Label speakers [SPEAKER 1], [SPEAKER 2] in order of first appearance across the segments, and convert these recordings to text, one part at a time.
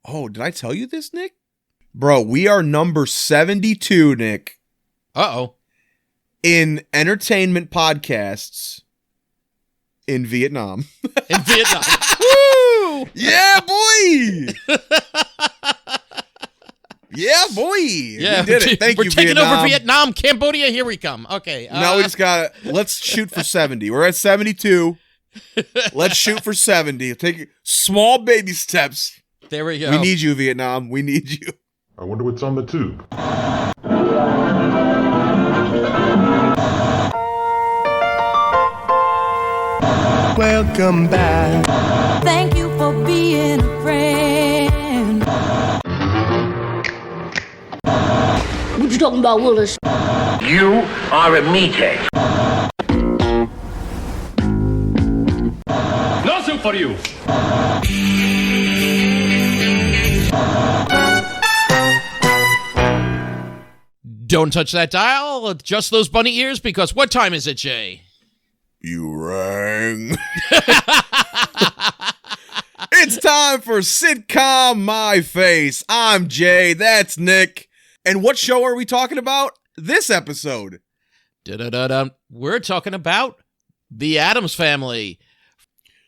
[SPEAKER 1] Oh, did I tell you this, Nick? Bro, we are number 72, Nick.
[SPEAKER 2] Uh-oh.
[SPEAKER 1] In entertainment podcasts in Vietnam.
[SPEAKER 2] In Vietnam. Woo!
[SPEAKER 1] Yeah, boy! Yeah, boy!
[SPEAKER 2] Yeah,
[SPEAKER 1] we did it. Thank you,
[SPEAKER 2] We're taking
[SPEAKER 1] Vietnam.
[SPEAKER 2] over Vietnam, Cambodia. Here we come. Okay.
[SPEAKER 1] Now we just let's shoot for 70. We're at 72. Let's shoot for 70. Take small baby steps.
[SPEAKER 2] There we go.
[SPEAKER 1] We need you, Vietnam. We need you.
[SPEAKER 3] I wonder what's on the tube.
[SPEAKER 4] Welcome back.
[SPEAKER 5] Thank you for being a friend.
[SPEAKER 6] What you talking about, Willis?
[SPEAKER 7] You are a meathead.
[SPEAKER 8] Nothing for you.
[SPEAKER 2] Don't touch that dial. Adjust those bunny ears, because what time is it, Jay?
[SPEAKER 1] You rang. It's time for Sitcom My Face. I'm Jay. That's Nick. And what show are we talking about this episode?
[SPEAKER 2] Da-da-da-da. We're talking about The Addams Family.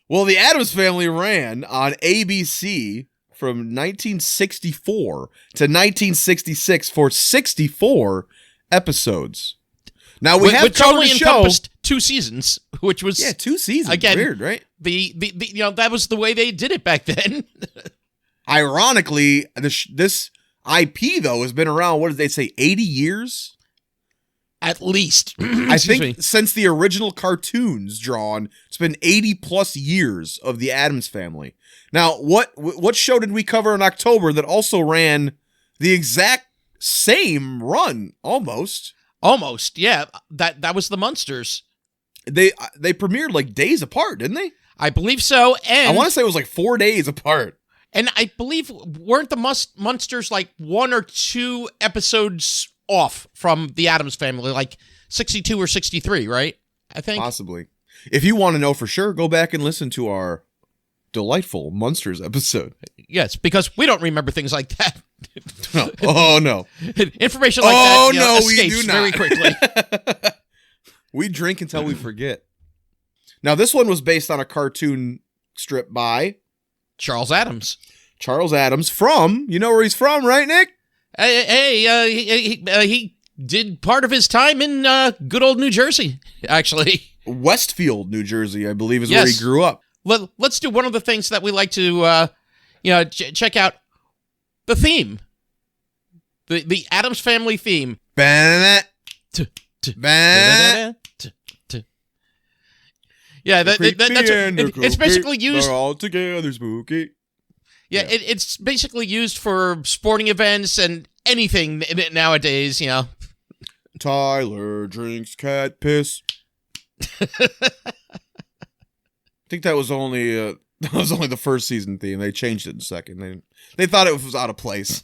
[SPEAKER 1] Well, The Addams Family ran on ABC from 1964 to 1966 for 64 episodes. Now we have
[SPEAKER 2] which
[SPEAKER 1] covered
[SPEAKER 2] only
[SPEAKER 1] the show.
[SPEAKER 2] encompassed 2 seasons, which was
[SPEAKER 1] 2 seasons.
[SPEAKER 2] again
[SPEAKER 1] Weird, right?
[SPEAKER 2] The that was the way they did it back then.
[SPEAKER 1] Ironically, this IP though has been around. What did they say? 80 years.
[SPEAKER 2] At least,
[SPEAKER 1] I think since the original cartoons drawn, it's been 80 plus years of the Addams Family. Now, what show did we cover in October that also ran the exact same run, almost?
[SPEAKER 2] Almost, yeah. That was the Munsters.
[SPEAKER 1] They premiered like days apart, didn't they?
[SPEAKER 2] I believe so, and
[SPEAKER 1] I want to say it was like 4 days apart.
[SPEAKER 2] And I believe, weren't the Munsters like 1 or 2 episodes off from the Addams Family, like 62 or 63, right? I think.
[SPEAKER 1] Possibly. If you want to know for sure, go back and listen to our delightful Munsters episode.
[SPEAKER 2] Yes, because we don't remember things like that.
[SPEAKER 1] No. Oh, no.
[SPEAKER 2] Information like that
[SPEAKER 1] no,
[SPEAKER 2] escapes
[SPEAKER 1] we do not.
[SPEAKER 2] very quickly.
[SPEAKER 1] We drink until we forget. Now, this one was based on a cartoon strip by
[SPEAKER 2] Charles Addams.
[SPEAKER 1] Charles Addams from, you know where he's from, right, Nick?
[SPEAKER 2] He did part of his time in good old New Jersey, actually.
[SPEAKER 1] Westfield, New Jersey, I believe, is where he grew up.
[SPEAKER 2] Let's do one of the things that we like to, check out. The theme. The Addams Family theme.
[SPEAKER 1] Yeah,
[SPEAKER 2] it's basically used.
[SPEAKER 1] They're all together, spooky.
[SPEAKER 2] Yeah, it's basically used for sporting events and anything nowadays.
[SPEAKER 1] Tyler drinks cat piss. I think that was only the first season theme. They changed it in second. They thought it was out of place.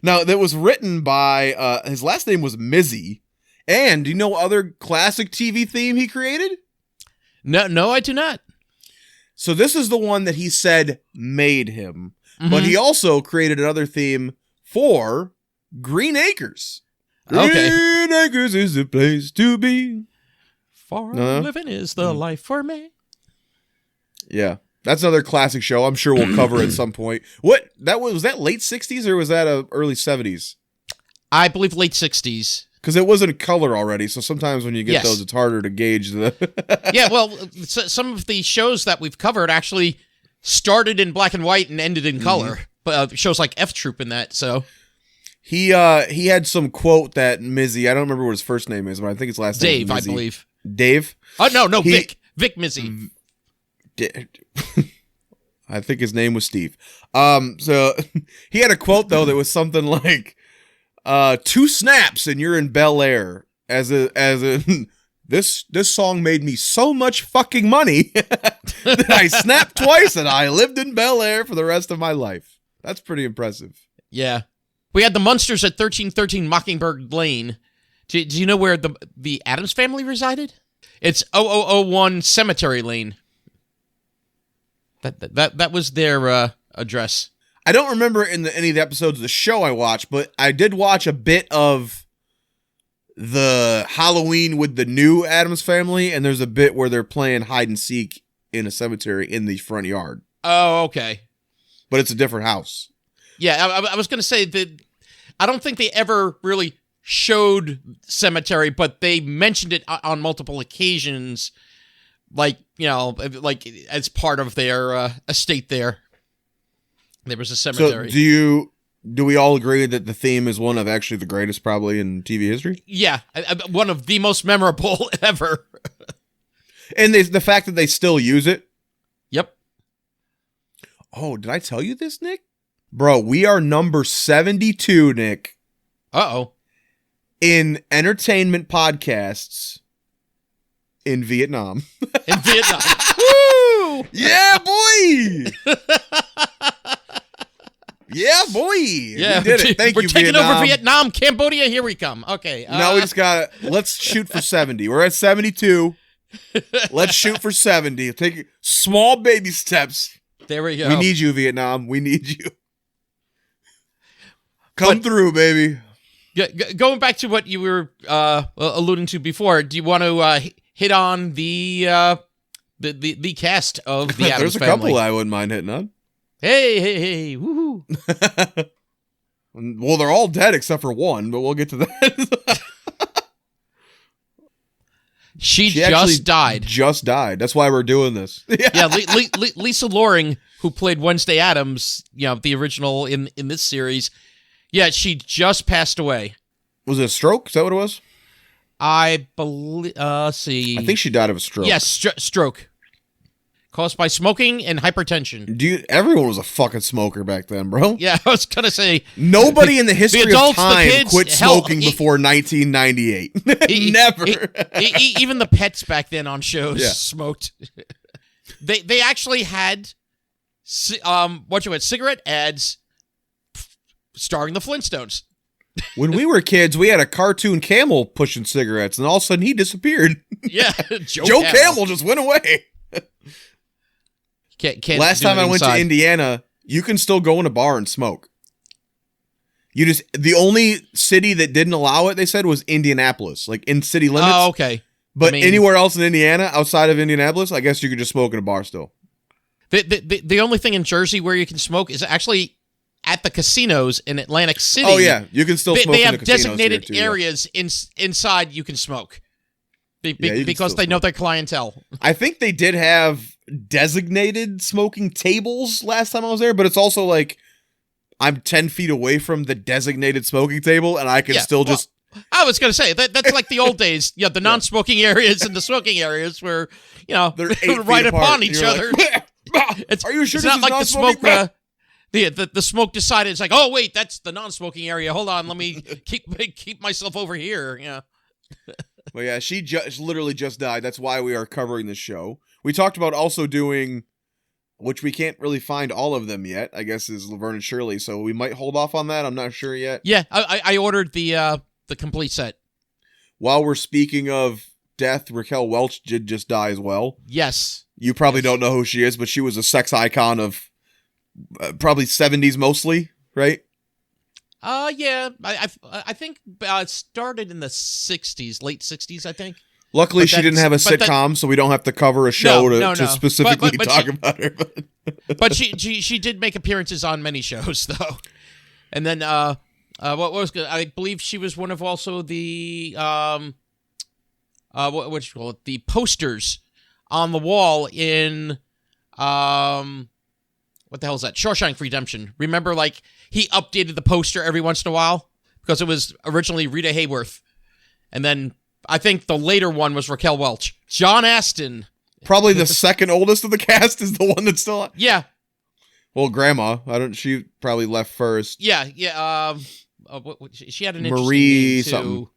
[SPEAKER 1] Now, that was written by his last name was Mizzy. And do you know other classic TV theme he created?
[SPEAKER 2] No, I do not.
[SPEAKER 1] So this is the one that he said made him. Mm-hmm. But he also created another theme for Green Acres. Green Acres is the place to be.
[SPEAKER 2] Farm living is the life for me.
[SPEAKER 1] Yeah. That's another classic show. I'm sure we'll cover at some point. Was that late 60s or was that early 70s?
[SPEAKER 2] I believe late 60s.
[SPEAKER 1] Because it was in color already, so sometimes when you get those, it's harder to gauge the...
[SPEAKER 2] Yeah, well, some of the shows that we've covered actually started in black and white and ended in color. But shows like F Troop in that, so...
[SPEAKER 1] He had some quote that Mizzy, I don't remember what his first name is, but I think his last name is
[SPEAKER 2] Dave, I
[SPEAKER 1] Mizzy.
[SPEAKER 2] believe.
[SPEAKER 1] Dave?
[SPEAKER 2] Oh, no, Vic. Vic Mizzy.
[SPEAKER 1] I think his name was Steve. So he had a quote, though, that was something like... 2 snaps and you're in Bel Air. As this song made me so much fucking money that I snapped twice and I lived in Bel Air for the rest of my life. That's pretty impressive.
[SPEAKER 2] Yeah. We had the Munsters at 1313 Mockingbird Lane. Do you know where the Addams Family resided? It's 0001 Cemetery Lane. That was their address.
[SPEAKER 1] I don't remember any of the episodes of the show I watched, but I did watch a bit of the Halloween with the new Addams Family, and there's a bit where they're playing hide and seek in a cemetery in the front yard.
[SPEAKER 2] Oh, okay.
[SPEAKER 1] But it's a different house.
[SPEAKER 2] Yeah, I was going to say that I don't think they ever really showed cemetery, but they mentioned it on multiple occasions, like, like as part of their estate there. There was a cemetery.
[SPEAKER 1] So do we all agree that the theme is one of actually the greatest probably in TV history?
[SPEAKER 2] Yeah, one of the most memorable ever.
[SPEAKER 1] And the fact that they still use it.
[SPEAKER 2] Yep.
[SPEAKER 1] Oh, did I tell you this, Nick? Bro, we are number 72, Nick.
[SPEAKER 2] Uh-oh.
[SPEAKER 1] In entertainment podcasts in Vietnam.
[SPEAKER 2] In Vietnam. Woo!
[SPEAKER 1] Yeah, boy! Yeah, boy.
[SPEAKER 2] Yeah,
[SPEAKER 1] we did it. Thank
[SPEAKER 2] we're
[SPEAKER 1] you,
[SPEAKER 2] taking
[SPEAKER 1] Vietnam.
[SPEAKER 2] over Vietnam, Cambodia. Here we come. Okay.
[SPEAKER 1] Now we just let's shoot for 70. We're at 72. Let's shoot for 70. Take small baby steps.
[SPEAKER 2] There we go.
[SPEAKER 1] We need you, Vietnam. We need you. Come through, baby.
[SPEAKER 2] Going back to what you were alluding to before, do you want to hit on the cast of the Addams
[SPEAKER 1] There's a
[SPEAKER 2] Family?
[SPEAKER 1] couple I wouldn't mind hitting on.
[SPEAKER 2] Hey, woohoo!
[SPEAKER 1] Well, they're all dead except for one, but we'll get to that.
[SPEAKER 2] She
[SPEAKER 1] actually
[SPEAKER 2] just died.
[SPEAKER 1] Just died. That's why we're doing this.
[SPEAKER 2] Yeah, Lisa Loring, who played Wednesday Addams, the original in this series. Yeah, she just passed away.
[SPEAKER 1] Was it a stroke? Is that what it was?
[SPEAKER 2] I believe. See.
[SPEAKER 1] I think she died of a stroke.
[SPEAKER 2] Yes, stroke. Caused by smoking and hypertension.
[SPEAKER 1] Everyone was a fucking smoker back then, bro.
[SPEAKER 2] Yeah, I was gonna say
[SPEAKER 1] nobody in the history
[SPEAKER 2] adults,
[SPEAKER 1] of time
[SPEAKER 2] the kids,
[SPEAKER 1] quit smoking before 1998. Never.
[SPEAKER 2] Even the pets back then on shows
[SPEAKER 1] Yeah.
[SPEAKER 2] smoked. They actually had cigarette ads starring the Flintstones.
[SPEAKER 1] When we were kids, we had a cartoon camel pushing cigarettes, and all of a sudden he disappeared.
[SPEAKER 2] Yeah,
[SPEAKER 1] Joe Camel just went away.
[SPEAKER 2] Can't
[SPEAKER 1] Last
[SPEAKER 2] do
[SPEAKER 1] time
[SPEAKER 2] it
[SPEAKER 1] I went to
[SPEAKER 2] inside.
[SPEAKER 1] Indiana, you can still go in a bar and smoke. The only city that didn't allow it, they said, was Indianapolis, like in city limits.
[SPEAKER 2] Oh, okay.
[SPEAKER 1] But anywhere else in Indiana, outside of Indianapolis, I guess you could just smoke in a bar still.
[SPEAKER 2] The only thing in Jersey where you can smoke is actually at the casinos in Atlantic City.
[SPEAKER 1] Oh yeah, you can still smoke
[SPEAKER 2] They
[SPEAKER 1] in
[SPEAKER 2] have
[SPEAKER 1] the casinos
[SPEAKER 2] designated
[SPEAKER 1] here, too, yeah.
[SPEAKER 2] areas inside you can smoke.
[SPEAKER 1] Yeah, you can
[SPEAKER 2] Because
[SPEAKER 1] still
[SPEAKER 2] they know
[SPEAKER 1] smoke.
[SPEAKER 2] their clientele.
[SPEAKER 1] I think they did have designated smoking tables last time I was there, but it's also like I'm 10 feet away from the designated smoking table, and I can still just...
[SPEAKER 2] I was going to say, that's like the old days. Yeah, the non-smoking areas and the smoking areas where,
[SPEAKER 1] They're 8 feet
[SPEAKER 2] right
[SPEAKER 1] apart,
[SPEAKER 2] upon
[SPEAKER 1] and
[SPEAKER 2] each
[SPEAKER 1] you're
[SPEAKER 2] other.
[SPEAKER 1] Like, are you sure
[SPEAKER 2] It's
[SPEAKER 1] this
[SPEAKER 2] not
[SPEAKER 1] is
[SPEAKER 2] like the
[SPEAKER 1] non-smoking?
[SPEAKER 2] smoke... The smoke decided, it's like, oh, wait, that's the non-smoking area. Hold on, let me keep myself over here. Yeah.
[SPEAKER 1] Well, yeah, she literally just died. That's why we are covering this show. We talked about also doing, which we can't really find all of them yet, I guess, is Laverne and Shirley, so we might hold off on that. I'm not sure yet.
[SPEAKER 2] Yeah, I ordered the complete set.
[SPEAKER 1] While we're speaking of death, Raquel Welch did just die as well.
[SPEAKER 2] Yes.
[SPEAKER 1] You probably don't know who she is, but she was a sex icon of probably 70s mostly, right?
[SPEAKER 2] Yeah, I think it started in the 60s, late 60s, I think.
[SPEAKER 1] Luckily,
[SPEAKER 2] But
[SPEAKER 1] she didn't have a sitcom, so we don't have to cover a show to specifically
[SPEAKER 2] But
[SPEAKER 1] talk about her.
[SPEAKER 2] But she did make appearances on many shows, though. And then, what was good? I believe she was one of also the, what you call it? The posters on the wall in, what the hell is that? Shawshank Redemption. Remember, like, he updated the poster every once in a while? Because it was originally Rita Hayworth. And then I think the later one was Raquel Welch. John Astin.
[SPEAKER 1] Probably the second oldest of the cast is the one that's still on.
[SPEAKER 2] Yeah.
[SPEAKER 1] Well, Grandma. She probably left first.
[SPEAKER 2] Yeah. She had an interesting
[SPEAKER 1] Marie
[SPEAKER 2] name, too.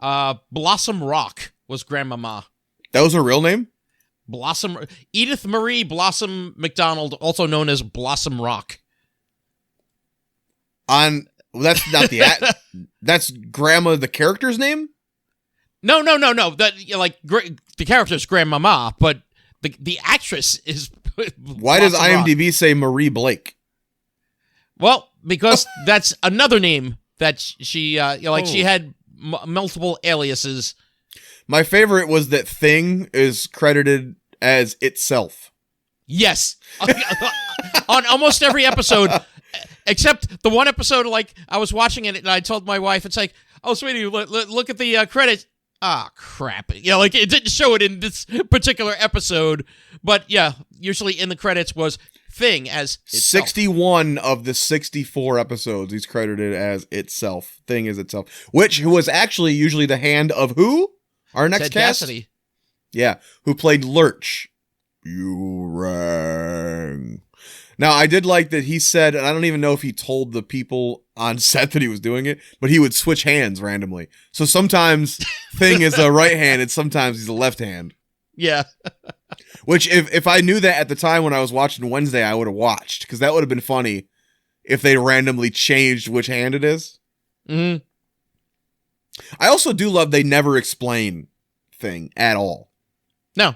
[SPEAKER 1] something.
[SPEAKER 2] Blossom Rock was Grandmama.
[SPEAKER 1] That was her real name?
[SPEAKER 2] Edith Marie Blossom McDonald, also known as Blossom Rock.
[SPEAKER 1] That's not the that's Grandma, the character's name?
[SPEAKER 2] No. That the character's Grandmama, but the actress is
[SPEAKER 1] Why does IMDb say Marie Blake?
[SPEAKER 2] Well, because that's another name that she she had multiple aliases.
[SPEAKER 1] My favorite was that Thing is credited as itself.
[SPEAKER 2] Yes. On almost every episode, except the one episode, like, I was watching it and I told my wife, it's like, oh, sweetie, look at the credits. Ah, crap. You know, like, it didn't show it in this particular episode, but yeah, usually in the credits was Thing as itself.
[SPEAKER 1] 61 of the 64 episodes he's credited as itself. Thing is itself. Who was actually usually the hand of who? Our next
[SPEAKER 2] Ted
[SPEAKER 1] cast?
[SPEAKER 2] Cassidy.
[SPEAKER 1] Yeah, who played Lurch. You rang. Now, I did like that he said, and I don't even know if he told the people on set that he was doing it, but he would switch hands randomly. So sometimes Thing is the right hand, and sometimes he's the left hand.
[SPEAKER 2] Yeah.
[SPEAKER 1] Which, if I knew that at the time when I was watching Wednesday, I would have watched, because that would have been funny if they randomly changed which hand it is.
[SPEAKER 2] Mm-hmm.
[SPEAKER 1] I also do love they never explain Thing at all.
[SPEAKER 2] No.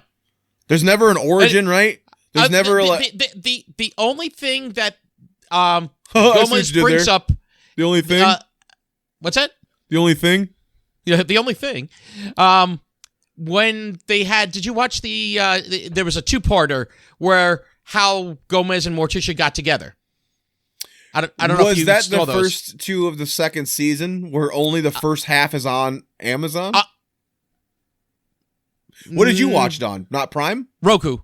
[SPEAKER 1] There's never an origin, right? There's never
[SPEAKER 2] the only thing that
[SPEAKER 1] I see
[SPEAKER 2] Gomez
[SPEAKER 1] what you did
[SPEAKER 2] brings
[SPEAKER 1] there.
[SPEAKER 2] up.
[SPEAKER 1] The only thing?
[SPEAKER 2] What's that?
[SPEAKER 1] The only thing?
[SPEAKER 2] Yeah, the only thing. When they had, did you watch there was a two-parter where how Gomez and Morticia got together. I don't know if you saw those.
[SPEAKER 1] Was that the first two of the second season where only the first half is on Amazon? What did you watch on? Not Prime?
[SPEAKER 2] Roku.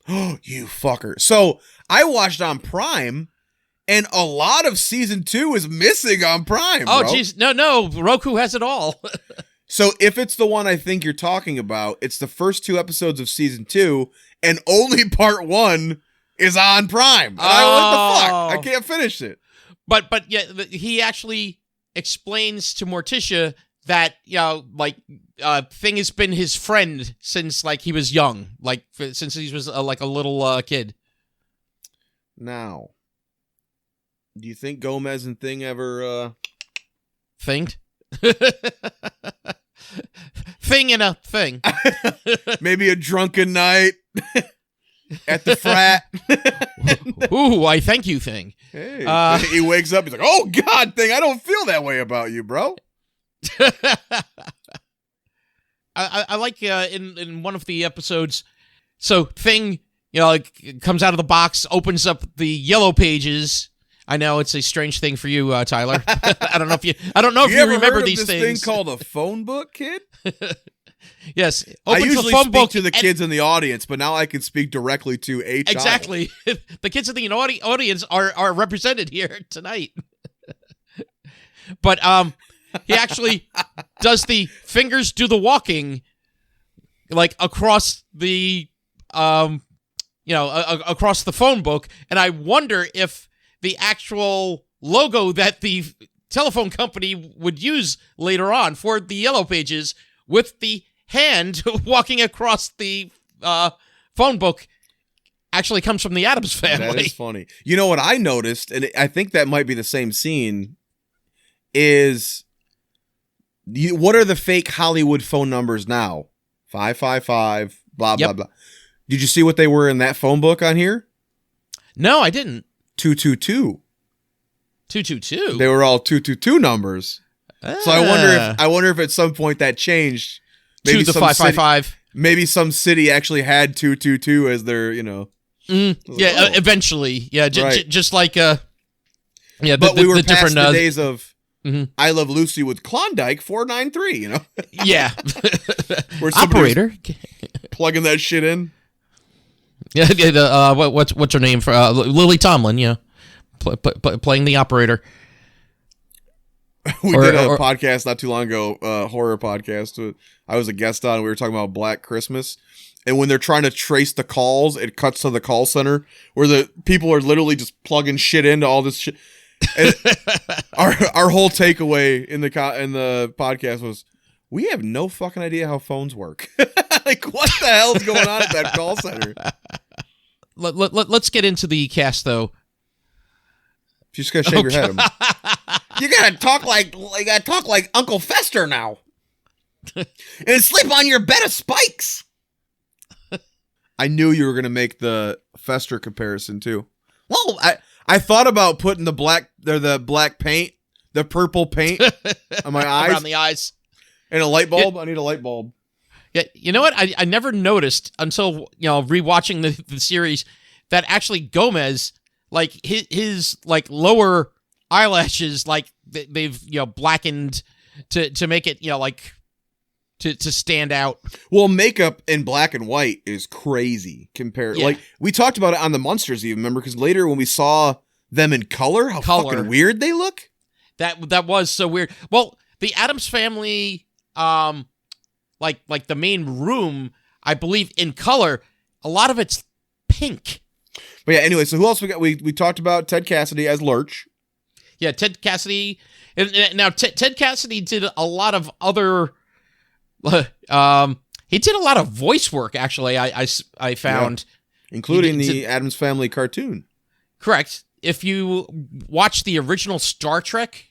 [SPEAKER 1] Oh, you fucker. So I watched on Prime, and a lot of season 2 is missing on Prime.
[SPEAKER 2] Oh, jeez. No. Roku has it all.
[SPEAKER 1] So if it's the one I think you're talking about, it's the first 2 episodes of season 2, and only part 1 is on Prime. And what the fuck? I can't finish it.
[SPEAKER 2] But yeah, he actually explains to Morticia that, you know, like, Thing has been his friend since, like, he was young, like, since he was like a little kid.
[SPEAKER 1] Now, do you think Gomez and Thing ever
[SPEAKER 2] Thinged? Thing and a thing.
[SPEAKER 1] Maybe a drunken night at the frat?
[SPEAKER 2] Ooh, I thank you, Thing.
[SPEAKER 1] Hey, he wakes up, he's like, oh God, Thing, I don't feel that way about you, bro.
[SPEAKER 2] I like in one of the episodes, so Thing, you know, like, comes out of the box, opens up the yellow pages. I know it's a strange thing for you, Tyler. I don't know if you remember
[SPEAKER 1] heard
[SPEAKER 2] these
[SPEAKER 1] of this
[SPEAKER 2] things.
[SPEAKER 1] Thing called a phone book, kid?
[SPEAKER 2] Yes,
[SPEAKER 1] I
[SPEAKER 2] opens
[SPEAKER 1] usually
[SPEAKER 2] the phone
[SPEAKER 1] speak
[SPEAKER 2] book
[SPEAKER 1] to the kids in the audience, but now I can speak directly to a child.
[SPEAKER 2] Exactly. The kids in the audience are represented here tonight. But he actually does the fingers do the walking, like, across the across the phone book, and I wonder if the actual logo that the telephone company would use later on for the yellow pages with the hand walking across the phone book actually comes from the Addams family.
[SPEAKER 1] That is funny. You know what I noticed, and I think that might be the same scene, is what are the fake Hollywood phone numbers now? 555, blah, blah, blah. Did you see what they were in that phone book on here?
[SPEAKER 2] No, I didn't.
[SPEAKER 1] 222.
[SPEAKER 2] 222?
[SPEAKER 1] They were all 222 numbers. So I wonder if at some point that changed. Maybe
[SPEAKER 2] to the 555.
[SPEAKER 1] Maybe some city actually had 222 as their, you know.
[SPEAKER 2] Eventually. Yeah,
[SPEAKER 1] right.
[SPEAKER 2] Just like
[SPEAKER 1] but we were
[SPEAKER 2] the
[SPEAKER 1] past
[SPEAKER 2] different
[SPEAKER 1] the days of I Love Lucy with Klondike 493, you know.
[SPEAKER 2] Yeah.
[SPEAKER 1] Where
[SPEAKER 2] Operator
[SPEAKER 1] plugging that shit in.
[SPEAKER 2] Yeah, what's her name for Lily Tomlin, yeah. Playing the operator.
[SPEAKER 1] We did a podcast not too long ago, horror podcast. I was a guest on. We were talking about Black Christmas, and when they're trying to trace the calls, it cuts to the call center where the people are literally just plugging shit into all this shit. And our whole takeaway in the podcast was, we have no fucking idea how phones work. Like, what the hell's going on at that call center?
[SPEAKER 2] Let's get into the cast, though.
[SPEAKER 1] You just gotta shake your head. You gotta talk like Uncle Fester now, and sleep on your bed of spikes. I knew you were gonna make the Fester comparison too. Well, I thought about putting the black paint, the purple paint on my eyes,
[SPEAKER 2] around the eyes,
[SPEAKER 1] and a light bulb. I need a light bulb.
[SPEAKER 2] Yeah, you know what? I never noticed until rewatching the series that actually Gomez, like his like lower eyelashes, like they've blackened to make it like to stand out.
[SPEAKER 1] Well, makeup in black and white is crazy compared.
[SPEAKER 2] Yeah.
[SPEAKER 1] Like we talked about it on the Munsters, even remember? Because later when we saw them in color, how fucking weird they look.
[SPEAKER 2] That was so weird. Well, the Addams Family, like the main room, I believe in color, a lot of it's pink.
[SPEAKER 1] But yeah, anyway, so who else we got? We talked about Ted Cassidy as Lurch.
[SPEAKER 2] Yeah, Ted Cassidy. And now Ted Cassidy did a lot of other. He did a lot of voice work. Actually, I found,
[SPEAKER 1] including the Addams Family cartoon.
[SPEAKER 2] Correct. If you watch the original Star Trek,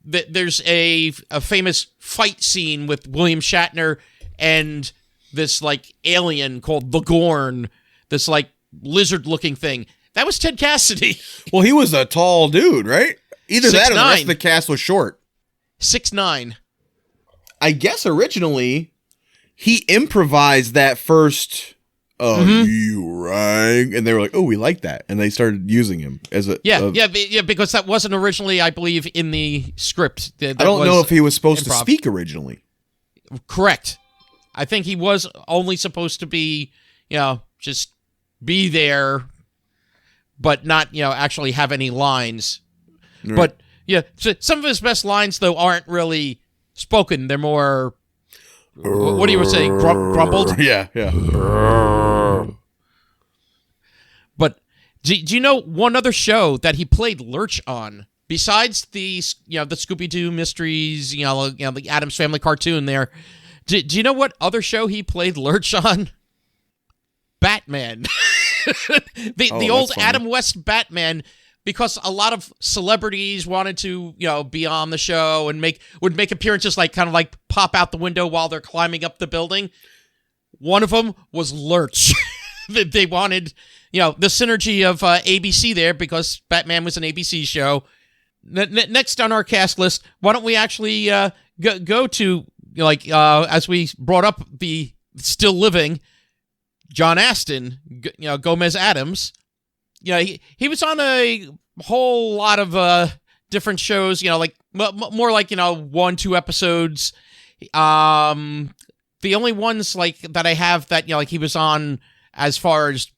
[SPEAKER 2] there's a famous fight scene with William Shatner and this like alien called the Gorn, this like lizard-looking thing. That was Ted Cassidy.
[SPEAKER 1] Well, he was a tall dude, right? Either that or the rest of the cast was short.
[SPEAKER 2] 6'9".
[SPEAKER 1] I guess originally he improvised that first you rang, and they were like, "Oh, we like that," and they started using him as a
[SPEAKER 2] because that wasn't originally, I believe, in the script.
[SPEAKER 1] I don't know if he was supposed to speak originally.
[SPEAKER 2] Correct. I think he was only supposed to be, just be there, but not, actually have any lines. Right. But yeah, so some of his best lines though aren't really spoken. They're more. What do you say? Grumbled?
[SPEAKER 1] Yeah.
[SPEAKER 2] But do you know one other show that he played Lurch on besides the the Scooby-Doo mysteries? The Addams Family cartoon. There. Do you know what other show he played Lurch on? Batman. the old Adam West Batman. Because a lot of celebrities wanted to, be on the show and would make appearances, like kind of like pop out the window while they're climbing up the building. One of them was Lurch. They wanted, the synergy of ABC there because Batman was an ABC show. Next on our cast list, why don't we actually go to as we brought up the still living John Astin, Gomez Addams. He was on a whole lot of different shows, like more like 1-2 episodes. The only ones like that I have that like he was on as far as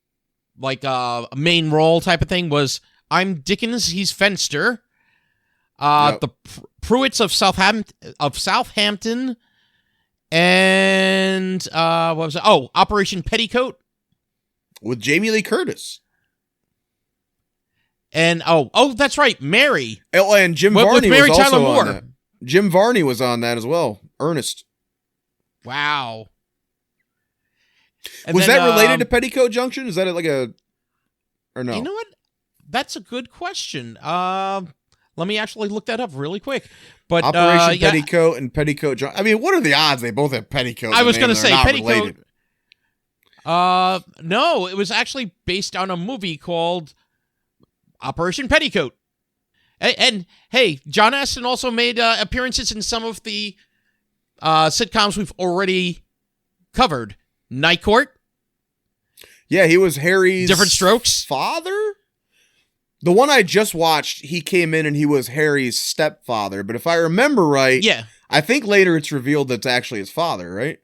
[SPEAKER 2] like a main role type of thing was I'm Dickens, He's Fenster. The Pruitts of Southampton, and what was it? Oh, Operation Petticoat
[SPEAKER 1] with Jamie Lee Curtis.
[SPEAKER 2] And that's right, Mary.
[SPEAKER 1] Oh, and Jim Varney
[SPEAKER 2] with Mary
[SPEAKER 1] was
[SPEAKER 2] Tyler
[SPEAKER 1] also
[SPEAKER 2] Moore.
[SPEAKER 1] on that. Jim Varney was on that as well. Ernest.
[SPEAKER 2] Wow. And
[SPEAKER 1] was that related to Petticoat Junction? Is that like a or no?
[SPEAKER 2] You know what? That's a good question. Let me actually look that up really quick. But
[SPEAKER 1] Operation Petticoat and Petticoat Junction. I mean, what are the odds they both have petticoats?
[SPEAKER 2] I was going to say Petticoat.
[SPEAKER 1] Related?
[SPEAKER 2] No, it was actually based on a movie called Operation Petticoat. And hey, John Astin also made appearances in some of the sitcoms we've already covered. Night Court.
[SPEAKER 1] Yeah, he was Harry's
[SPEAKER 2] Different Strokes
[SPEAKER 1] father. The one I just watched, he came in and he was Harry's stepfather. But if I remember right, I think later it's revealed that's actually his father, right?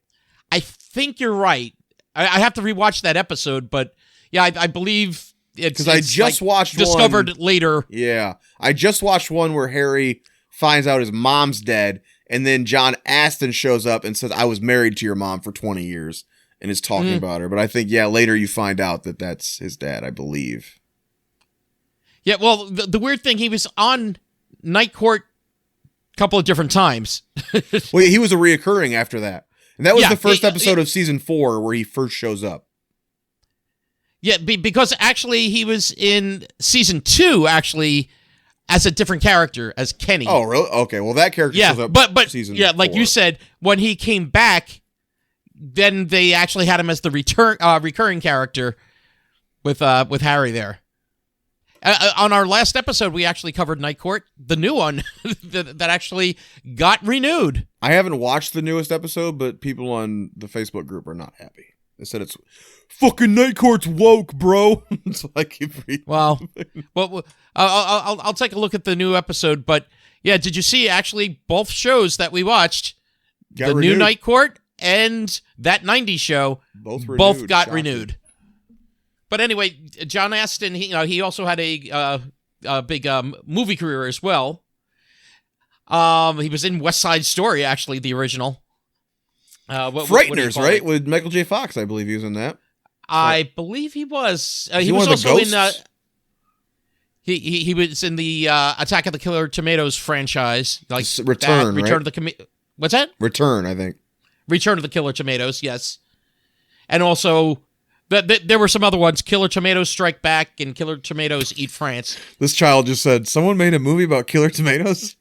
[SPEAKER 2] I think you're right. I have to rewatch that episode, but yeah, I believe it's
[SPEAKER 1] because I just watched
[SPEAKER 2] discovered later.
[SPEAKER 1] Yeah, I just watched one where Harry finds out his mom's dead, and then John Astin shows up and says, "I was married to your mom for 20 years," and is talking about her. But I think later you find out that that's his dad, I believe.
[SPEAKER 2] Yeah, well, the weird thing, he was on Night Court a couple of different times.
[SPEAKER 1] Well, he was a reoccurring after that. And that was the first episode of season 4 where he first shows up.
[SPEAKER 2] Yeah, because actually he was in season 2, actually, as a different character, as Kenny.
[SPEAKER 1] Oh, really? Okay, well, that character shows up
[SPEAKER 2] but
[SPEAKER 1] season
[SPEAKER 2] 4. Like you said, when he came back, then they actually had him as the recurring character with Harry there. On our last episode, we actually covered Night Court, the new one that actually got renewed.
[SPEAKER 1] I haven't watched the newest episode, but people on the Facebook group are not happy. They said it's fucking Night Court's woke, bro. It's like
[SPEAKER 2] well, I'll take a look at the new episode. But yeah, did you see actually both shows that we watched, the
[SPEAKER 1] renewed.
[SPEAKER 2] new Night Court and that 90s show, both got renewed. But anyway, John Astin, he also had a big movie career as well. He was in West Side Story, actually, the original.
[SPEAKER 1] Frighteners, right? With Michael J. Fox, I believe he was in that.
[SPEAKER 2] I believe he was. He
[SPEAKER 1] one
[SPEAKER 2] was
[SPEAKER 1] of the
[SPEAKER 2] also in.
[SPEAKER 1] ghosts?
[SPEAKER 2] He was in the Attack of the Killer Tomatoes franchise, like
[SPEAKER 1] Return,
[SPEAKER 2] that,
[SPEAKER 1] right?
[SPEAKER 2] of the What's that?
[SPEAKER 1] Return, I think.
[SPEAKER 2] Return of the Killer Tomatoes, yes. And also, there were some other ones: Killer Tomatoes Strike Back and Killer Tomatoes Eat France.
[SPEAKER 1] This child just said, "Someone made a movie about killer tomatoes."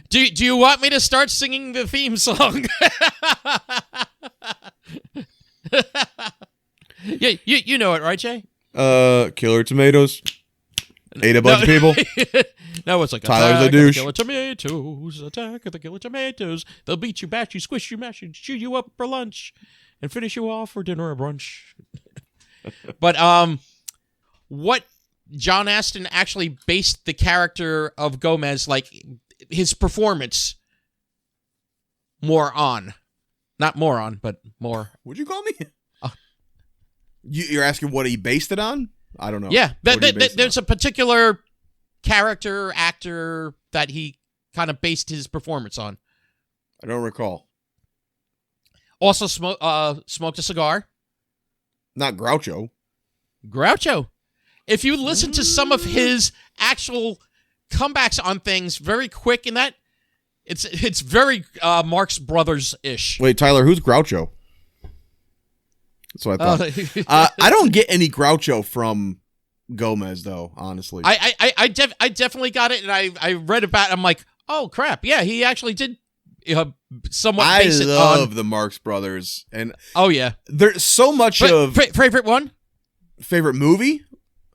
[SPEAKER 2] Do you want me to start singing the theme song? Yeah, you know it, right, Jay?
[SPEAKER 1] Killer tomatoes ate a bunch of people.
[SPEAKER 2] No, it's like
[SPEAKER 1] Tyler's
[SPEAKER 2] Attack
[SPEAKER 1] a douche.
[SPEAKER 2] Of the Killer Tomatoes, Attack of the Killer Tomatoes. They'll beat you, bash you, squish you, mash you, chew you up for lunch, and finish you off for dinner or brunch. But what John Astin actually based the character of Gomez, like his performance, more on. Not moron, but more.
[SPEAKER 1] What'd you call me? You're asking what he based it on? I don't know.
[SPEAKER 2] Yeah,
[SPEAKER 1] What did he base it
[SPEAKER 2] there's a particular character, actor that he kind of based his performance on.
[SPEAKER 1] I don't recall.
[SPEAKER 2] Also smoked a cigar.
[SPEAKER 1] Not Groucho.
[SPEAKER 2] Groucho. If you listen to some of his actual comebacks on things, very quick in that, it's very Marx Brothers-ish.
[SPEAKER 1] Wait, Tyler, who's Groucho? That's what I thought. I don't get any Groucho from Gomez, though, honestly.
[SPEAKER 2] I definitely got it, and I read about it. I'm like, oh, crap. Yeah, he actually did somewhat base it on...
[SPEAKER 1] I love the Marx Brothers. And
[SPEAKER 2] oh, yeah.
[SPEAKER 1] There's so much of...
[SPEAKER 2] Favorite one?
[SPEAKER 1] Favorite movie?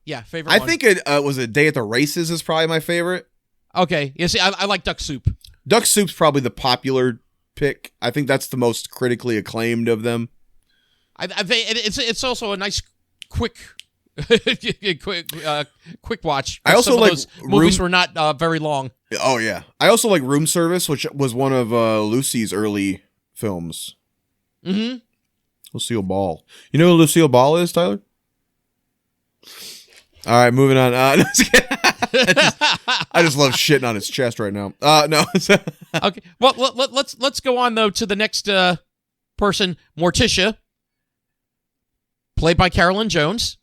[SPEAKER 2] Yeah, favorite one.
[SPEAKER 1] I think it was A Day at the Races is probably my favorite.
[SPEAKER 2] Okay. Yeah, see, I like Duck Soup.
[SPEAKER 1] Duck Soup's probably the popular pick. I think that's the most critically acclaimed of them.
[SPEAKER 2] I think it's also a nice quick quick watch.
[SPEAKER 1] I also like
[SPEAKER 2] movies were not very long.
[SPEAKER 1] Oh yeah, I also like Room Service, which was one of Lucy's early films.
[SPEAKER 2] Mm-hmm.
[SPEAKER 1] Lucille Ball. You know who Lucille Ball is, Tyler? All right, moving on. No, I just love shitting on his chest right now. No.
[SPEAKER 2] Okay. Well, let's go on though to the next person, Morticia, played by Carolyn Jones.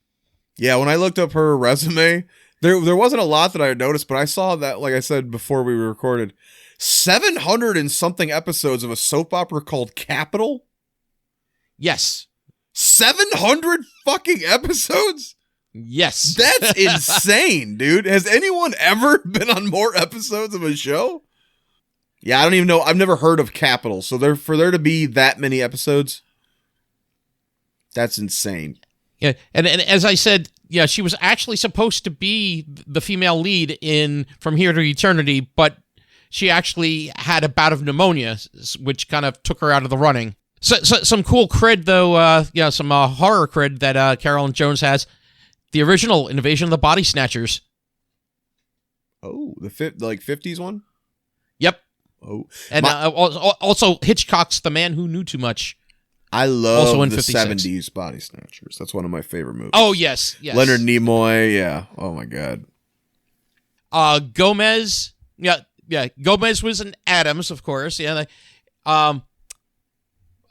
[SPEAKER 1] Yeah, when I looked up her resume, there wasn't a lot that I noticed, but I saw that, like I said before we recorded, 700 and something episodes of a soap opera called Capital.
[SPEAKER 2] Yes.
[SPEAKER 1] 700 fucking episodes?
[SPEAKER 2] Yes.
[SPEAKER 1] That's insane, dude. Has anyone ever been on more episodes of a show? Yeah, I don't even know. I've never heard of Capital. So for there to be that many episodes, that's insane.
[SPEAKER 2] Yeah, and as I said, yeah, she was actually supposed to be the female lead in From Here to Eternity, but she actually had a bout of pneumonia, which kind of took her out of the running. So some cool cred, though, some horror cred that Carolyn Jones has. The original Invasion of the Body Snatchers.
[SPEAKER 1] Oh, the 50s one?
[SPEAKER 2] Yep.
[SPEAKER 1] Oh.
[SPEAKER 2] And also Hitchcock's The Man Who Knew Too Much.
[SPEAKER 1] I love
[SPEAKER 2] also in
[SPEAKER 1] the
[SPEAKER 2] 56.
[SPEAKER 1] 70s Body Snatchers. That's one of my favorite movies.
[SPEAKER 2] Oh, yes.
[SPEAKER 1] Leonard Nimoy, yeah. Oh, my God.
[SPEAKER 2] Gomez, yeah. Gomez was an Addams, of course. Yeah.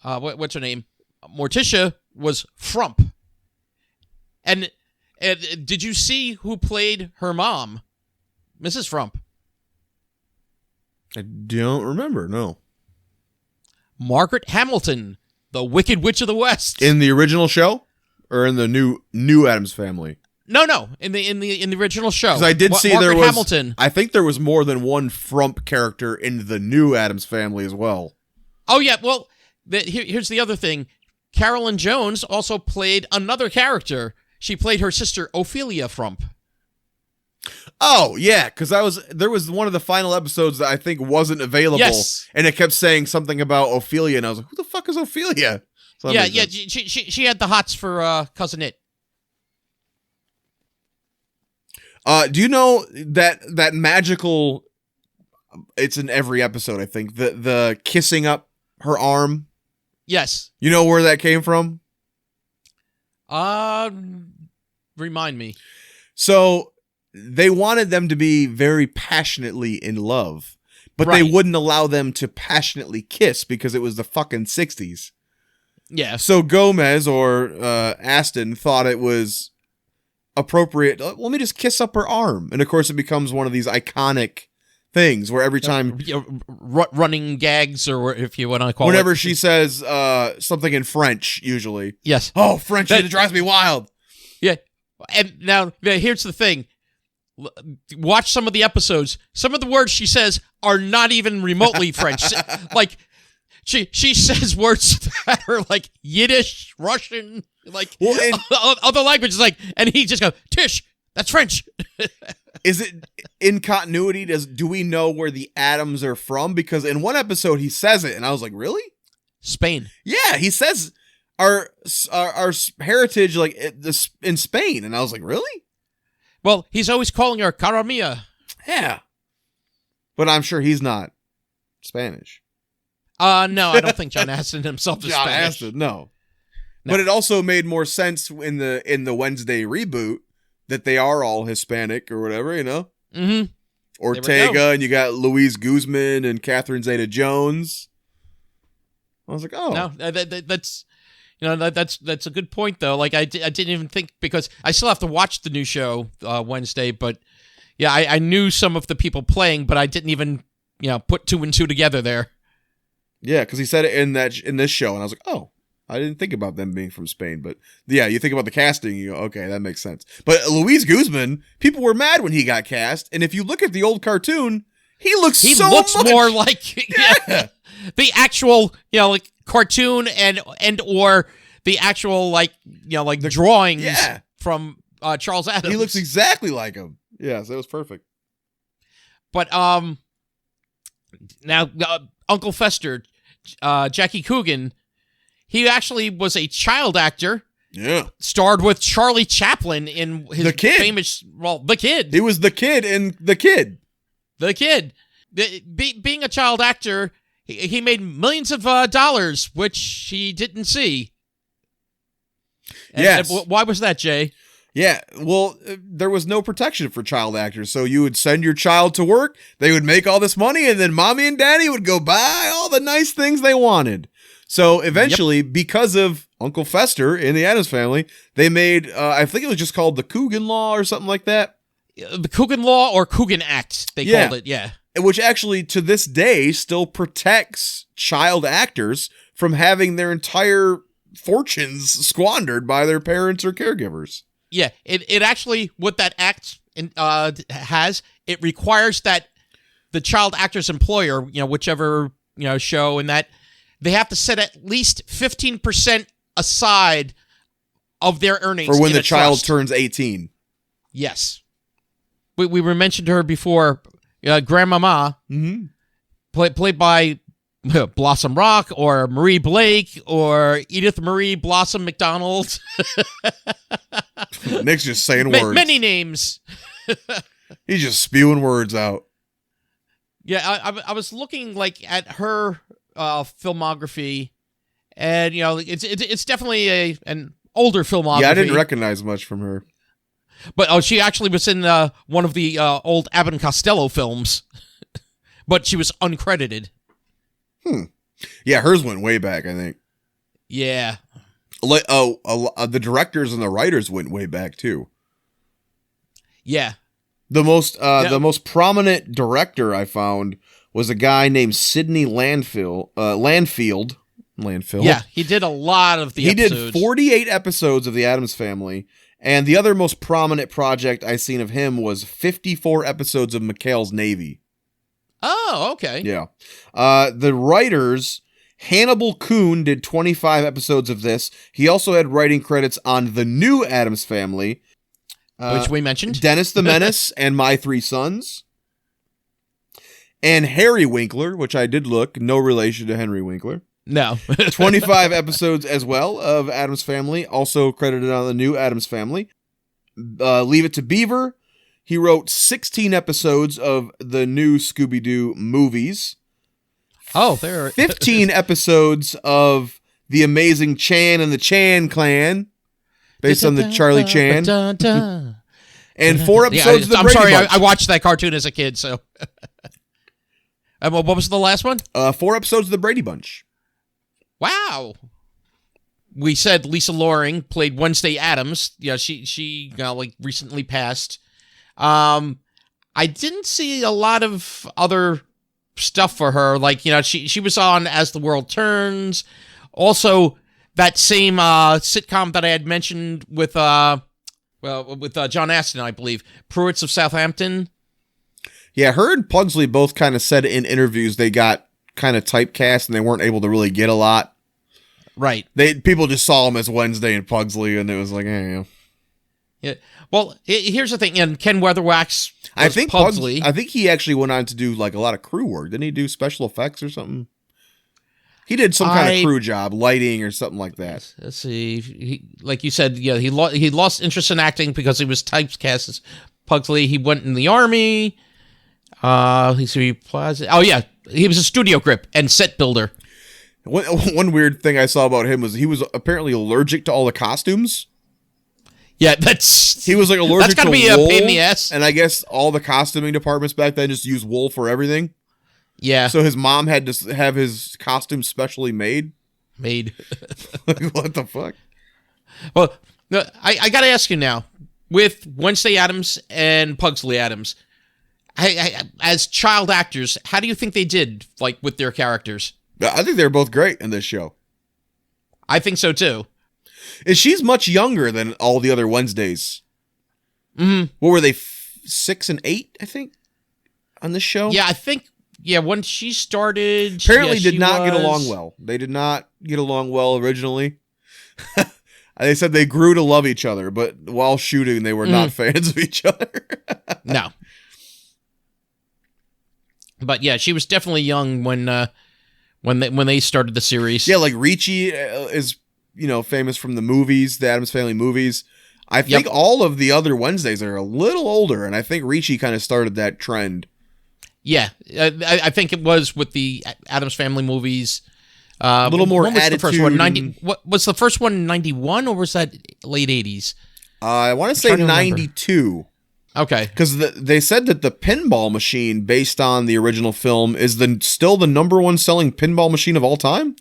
[SPEAKER 2] What's her name? Morticia was Frump. And did you see who played her mom? Mrs. Frump.
[SPEAKER 1] I don't remember, no.
[SPEAKER 2] Margaret Hamilton, the Wicked Witch of the West.
[SPEAKER 1] In the original show? Or in the new Addams Family?
[SPEAKER 2] No. In the original show,
[SPEAKER 1] Because I did see
[SPEAKER 2] Margaret
[SPEAKER 1] there was
[SPEAKER 2] Hamilton.
[SPEAKER 1] I think there was more than one Frump character in the new Addams Family as well.
[SPEAKER 2] Oh yeah, well, here's the other thing. Carolyn Jones also played another character. She played her sister Ophelia Frump.
[SPEAKER 1] Oh yeah, because there was one of the final episodes that I think wasn't available,
[SPEAKER 2] Yes.
[SPEAKER 1] and it kept saying something about Ophelia, and I was like, "Who the fuck is Ophelia?" So that
[SPEAKER 2] Yeah,
[SPEAKER 1] makes
[SPEAKER 2] yeah.
[SPEAKER 1] sense.
[SPEAKER 2] She had the hots for Cousin It.
[SPEAKER 1] Do you know that magical? It's in every episode, I think. The kissing up her arm.
[SPEAKER 2] Yes.
[SPEAKER 1] You know where that came from?
[SPEAKER 2] Remind me.
[SPEAKER 1] So they wanted them to be very passionately in love, but they
[SPEAKER 2] Right.
[SPEAKER 1] wouldn't allow them to passionately kiss because it was the fucking 60s.
[SPEAKER 2] Yeah.
[SPEAKER 1] So Gomez or Aston thought it was appropriate. Let me just kiss up her arm. And of course it becomes one of these iconic things where every time,
[SPEAKER 2] Running gags, or if you want to call
[SPEAKER 1] whenever
[SPEAKER 2] it.
[SPEAKER 1] she says something in French, usually.
[SPEAKER 2] Yes.
[SPEAKER 1] Oh, French, it drives me wild.
[SPEAKER 2] Yeah. And now here's the thing. Watch some of the episodes. Some of the words she says are not even remotely French. Like she says words that are like Yiddish, Russian, like other languages. Like, and he just goes, "Tish, that's French."
[SPEAKER 1] Is it in continuity? Do we know where the Addams are from? Because in one episode he says it, and I was like, really?
[SPEAKER 2] Spain.
[SPEAKER 1] Yeah, he says our heritage like in Spain, and I was like, really?
[SPEAKER 2] Well, he's always calling her Cara Mia.
[SPEAKER 1] Yeah, but I'm sure he's not Spanish.
[SPEAKER 2] No, I don't think John Aston himself is
[SPEAKER 1] John
[SPEAKER 2] Spanish.
[SPEAKER 1] Aston, no. But it also made more sense in the Wednesday reboot that they are all Hispanic or whatever, you know?
[SPEAKER 2] Mm-hmm.
[SPEAKER 1] Ortega, and you got Luis Guzman and Catherine Zeta-Jones. I was like, oh.
[SPEAKER 2] No, that's that's a good point though. Like I didn't even think, because I still have to watch the new show Wednesday, but yeah, I knew some of the people playing, but I didn't even put two and two together there.
[SPEAKER 1] Yeah, because he said it in this show, and I was like, oh, I didn't think about them being from Spain. But yeah, you think about the casting, you go, okay, that makes sense. But Luis Guzman, people were mad when he got cast, and if you look at the old cartoon, he looks
[SPEAKER 2] more like the actual like cartoon and or the actual like the drawings from Charles Addams.
[SPEAKER 1] He looks exactly like him. Yeah, so it was perfect.
[SPEAKER 2] But now Uncle Fester, Jackie Coogan, he actually was a child actor.
[SPEAKER 1] Yeah.
[SPEAKER 2] Starred with Charlie Chaplin in his
[SPEAKER 1] The Kid.
[SPEAKER 2] famous role, The Kid.
[SPEAKER 1] He was the kid in The Kid.
[SPEAKER 2] The Kid. Being a child actor, he made millions of dollars, which he didn't see.
[SPEAKER 1] Yes.
[SPEAKER 2] Why was that, Jay?
[SPEAKER 1] Yeah, well, there was no protection for child actors, so you would send your child to work, they would make all this money, and then mommy and daddy would go buy all the nice things they wanted. So eventually, because of Uncle Fester in the Addams Family, they made, I think it was just called the Coogan Law or something like that.
[SPEAKER 2] The Coogan Law or Coogan Act, they called it, yeah.
[SPEAKER 1] Which actually, to this day, still protects child actors from having their entire fortunes squandered by their parents or caregivers.
[SPEAKER 2] Yeah, it actually, what that act has, it requires that the child actor's employer, whichever, show, and that they have to set at least 15% aside of their earnings
[SPEAKER 1] for when the child
[SPEAKER 2] trust.
[SPEAKER 1] turns 18.
[SPEAKER 2] Yes. We were mentioned her before, Grandmama, played by Blossom Rock or Marie Blake or Edith Marie Blossom McDonald.
[SPEAKER 1] Nick's just saying words.
[SPEAKER 2] Many names.
[SPEAKER 1] He's just spewing words out.
[SPEAKER 2] Yeah, I was looking at her filmography, and it's definitely an older filmography.
[SPEAKER 1] Yeah, I didn't recognize much from her.
[SPEAKER 2] But she actually was in one of the old Abbott and Costello films, but she was uncredited.
[SPEAKER 1] Yeah, hers went way back, I think.
[SPEAKER 2] Yeah.
[SPEAKER 1] The directors and the writers went way back too.
[SPEAKER 2] Yeah.
[SPEAKER 1] The most prominent director I found was a guy named Sidney Landfield. landfill.
[SPEAKER 2] Yeah, he did a lot of the episodes.
[SPEAKER 1] He did 48 episodes of The Addams Family, and the other most prominent project I seen of him was 54 episodes of McHale's Navy.
[SPEAKER 2] Oh, okay.
[SPEAKER 1] Yeah. The writers, Hannibal Coon did 25 episodes of this. He also had writing credits on The New Addams Family,
[SPEAKER 2] Which we mentioned.
[SPEAKER 1] Dennis the Menace and My Three Sons. And Harry Winkler, which I did look, no relation to Henry Winkler.
[SPEAKER 2] No.
[SPEAKER 1] 25 episodes as well of Addams Family, also credited on The New Addams Family. Leave It to Beaver. He wrote 16 episodes of the new Scooby-Doo movies.
[SPEAKER 2] Oh, there.
[SPEAKER 1] 15 episodes of The Amazing Chan and the Chan Clan, based on the Charlie Chan. And 4 episodes of the
[SPEAKER 2] I'm
[SPEAKER 1] Brady
[SPEAKER 2] sorry,
[SPEAKER 1] Bunch.
[SPEAKER 2] I watched that cartoon as a kid, so. What was the last one?
[SPEAKER 1] 4 episodes of the Brady Bunch.
[SPEAKER 2] Wow. We said Lisa Loring played Wednesday Addams. Yeah, she like recently passed. I didn't see a lot of other stuff for her. Like, she was on As the World Turns. Also, that same sitcom that I had mentioned with John Astin, I believe, Pruitts of Southampton.
[SPEAKER 1] Yeah, her and Pugsley both kind of said in interviews they got kind of typecast and they weren't able to really get a lot.
[SPEAKER 2] Right.
[SPEAKER 1] People just saw him as Wednesday and Pugsley, and it was like,
[SPEAKER 2] Yeah. Well, here's the thing. And Ken Weatherwax was
[SPEAKER 1] I think
[SPEAKER 2] Pugsley.
[SPEAKER 1] I think he actually went on to do like a lot of crew work. Didn't he do special effects or something? He did some kind of crew job, lighting or something like that.
[SPEAKER 2] Let's see. Like you said, yeah, he lost interest in acting because he was typecast as Pugsley. He went in the army. Oh yeah, he was a studio grip and set builder.
[SPEAKER 1] One weird thing I saw about him was he was apparently allergic to all the costumes.
[SPEAKER 2] Yeah,
[SPEAKER 1] he was like allergic to wool.
[SPEAKER 2] That's gotta be a pain in the ass.
[SPEAKER 1] And I guess all the costuming departments back then just used wool for everything.
[SPEAKER 2] Yeah.
[SPEAKER 1] So his mom had to have his costume specially made.
[SPEAKER 2] Like,
[SPEAKER 1] what the fuck?
[SPEAKER 2] Well, no, I got to ask you now. With Wednesday Addams and Pugsley Addams, as child actors, how do you think they did, like, with their characters?
[SPEAKER 1] I think they're both great in this show.
[SPEAKER 2] I think so, too.
[SPEAKER 1] And she's much younger than all the other Wednesdays.
[SPEAKER 2] Mm-hmm.
[SPEAKER 1] What were they, 6 and 8, I think, on this show?
[SPEAKER 2] Yeah, I think... Yeah, when she started...
[SPEAKER 1] Apparently did not get along well. They did not get along well originally. They said they grew to love each other, but while shooting, they were not fans of each other.
[SPEAKER 2] No. But yeah, she was definitely young when they started the series.
[SPEAKER 1] Yeah, like Ricci is, famous from the movies, the Addams Family movies. I think all of the other Wednesdays are a little older, and I think Ricci kind of started that trend.
[SPEAKER 2] Yeah, I think it was with the Addams Family movies.
[SPEAKER 1] A little more attitude.
[SPEAKER 2] The first one, what was the first one, 91, or was that late 80s?
[SPEAKER 1] I want to say 92.
[SPEAKER 2] Okay.
[SPEAKER 1] Because they said that the pinball machine, based on the original film, is still the number one selling pinball machine of all time?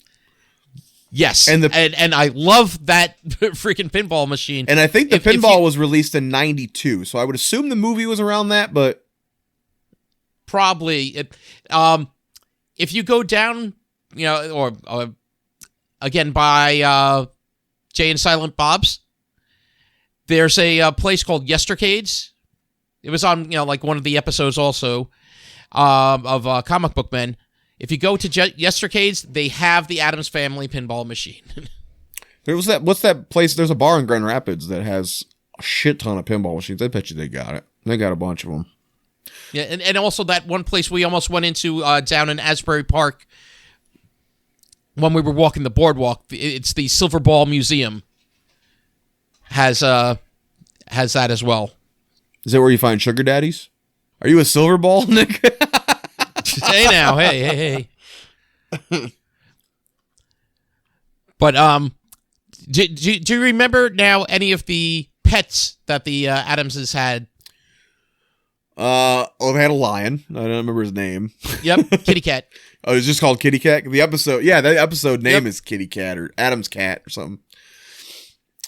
[SPEAKER 2] Yes. And I love that freaking pinball machine.
[SPEAKER 1] And I think the pinball was released in 92, so I would assume the movie was around that, but...
[SPEAKER 2] Probably. If you go down, or again by Jay and Silent Bob's, there's a place called Yestercades. It was on, like one of the episodes also of Comic Book Men. If you go to Yestercades, they have the Addams Family pinball machine.
[SPEAKER 1] What's that place? There's a bar in Grand Rapids that has a shit ton of pinball machines. I bet you they got it. They got a bunch of them.
[SPEAKER 2] Yeah, and also that one place we almost went into down in Asbury Park when we were walking the boardwalk. It's the Silver Ball Museum. Has that as well.
[SPEAKER 1] Is that where you find sugar daddies? Are you a silver ball, Nick?
[SPEAKER 2] Hey now, hey. But do you remember now any of the pets that the Addamses had?
[SPEAKER 1] They had a lion. I don't remember his name.
[SPEAKER 2] Yep, Kitty Cat.
[SPEAKER 1] Oh, it's just called Kitty Cat? The episode, yeah, that episode name is Kitty Cat or Adam's Cat or something.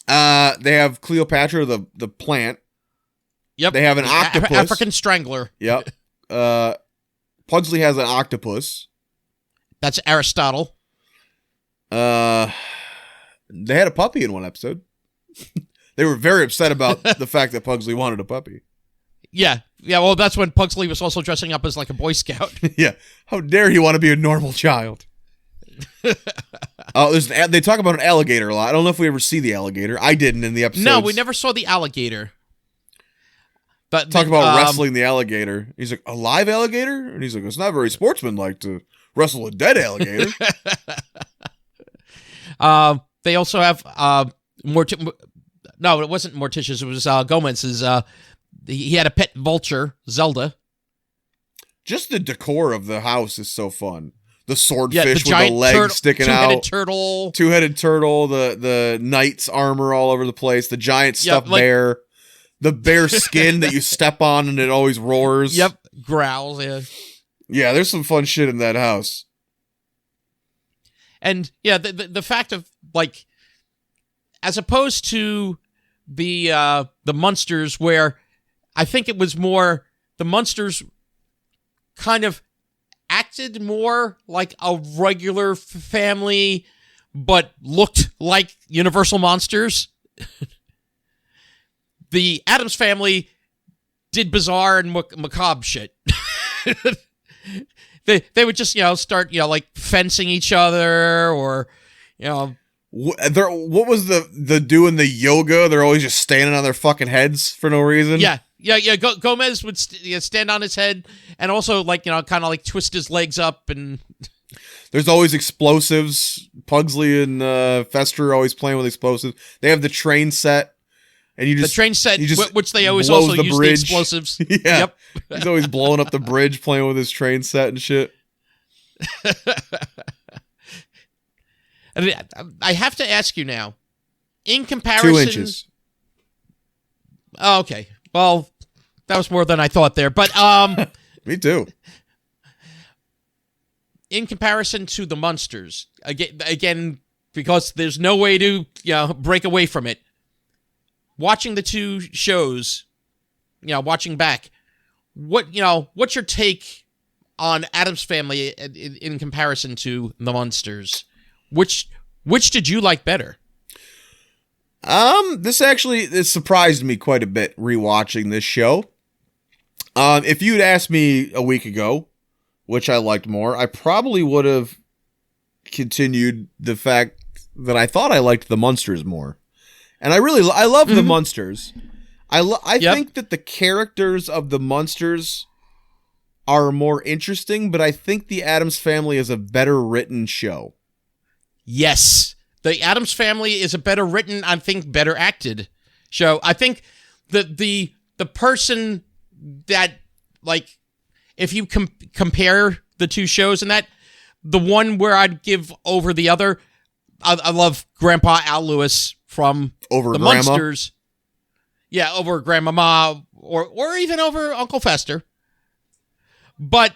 [SPEAKER 1] They have Cleopatra, the plant.
[SPEAKER 2] Yep.
[SPEAKER 1] They have an octopus.
[SPEAKER 2] African strangler.
[SPEAKER 1] Yep. Pugsley has an octopus.
[SPEAKER 2] That's Aristotle.
[SPEAKER 1] They had a puppy in one episode. They were very upset about the fact that Pugsley wanted a puppy.
[SPEAKER 2] Yeah. Well, that's when Pugsley was also dressing up as like a Boy Scout.
[SPEAKER 1] Yeah. How dare he want to be a normal child? They talk about an alligator a lot. I don't know if we ever see the alligator. I didn't in the episode.
[SPEAKER 2] No, we never saw the alligator. But
[SPEAKER 1] talk about wrestling the alligator. He's like, a live alligator? And he's like, it's not very sportsmanlike to wrestle a dead alligator.
[SPEAKER 2] They also have no, it wasn't Morticia's. It was Gomez's. He had a pet vulture, Zelda.
[SPEAKER 1] Just the decor of the house is so fun. The swordfish with
[SPEAKER 2] giant
[SPEAKER 1] the legs sticking out. Two-headed turtle. The knight's armor all over the place. The giant stuffed bear. The bear skin that you step on and it always roars.
[SPEAKER 2] Yep, growls. Yeah.
[SPEAKER 1] Yeah, there's some fun shit in that house.
[SPEAKER 2] And yeah, the fact of like, as opposed to the Munsters, where I think it was more the Munsters kind of acted more like a regular family, but looked like Universal monsters. The Addams family did bizarre and macabre shit. They would just, start, like fencing each other or,
[SPEAKER 1] What was the doing the yoga? They're always just standing on their fucking heads for no reason.
[SPEAKER 2] Yeah. Gomez would stand on his head and also kind of like twist his legs up and.
[SPEAKER 1] There's always explosives. Pugsley and Fester are always playing with explosives. They have the train set. And the
[SPEAKER 2] train set, which they always also use the explosives.
[SPEAKER 1] Yeah. Yep. He's always blowing up the bridge, playing with his train set and shit.
[SPEAKER 2] And I have to ask you now, in comparison...
[SPEAKER 1] 2 inches.
[SPEAKER 2] Oh, okay. Well, that was more than I thought there. But
[SPEAKER 1] Me too.
[SPEAKER 2] In comparison to the Munsters, again, because there's no way to break away from it, watching the two shows, watching back, what's your take on Addams Family in comparison to the Munsters? Which did you like better?
[SPEAKER 1] This surprised me quite a bit rewatching this show. If you'd asked me a week ago, which I liked more, I probably would have continued the fact that I thought I liked the Munsters more. And I love the Munsters. I think that the characters of the Munsters are more interesting, but I think the Addams Family is a better written show.
[SPEAKER 2] Yes. The Addams Family is a better written, I think, better acted show. I think the person that, like, if you compare the two shows and that, the one where I'd give over the other, I love Grandpa Al Lewis from
[SPEAKER 1] over
[SPEAKER 2] the
[SPEAKER 1] Grandma?
[SPEAKER 2] Munsters. Yeah, over Grandmama or even over Uncle Fester. But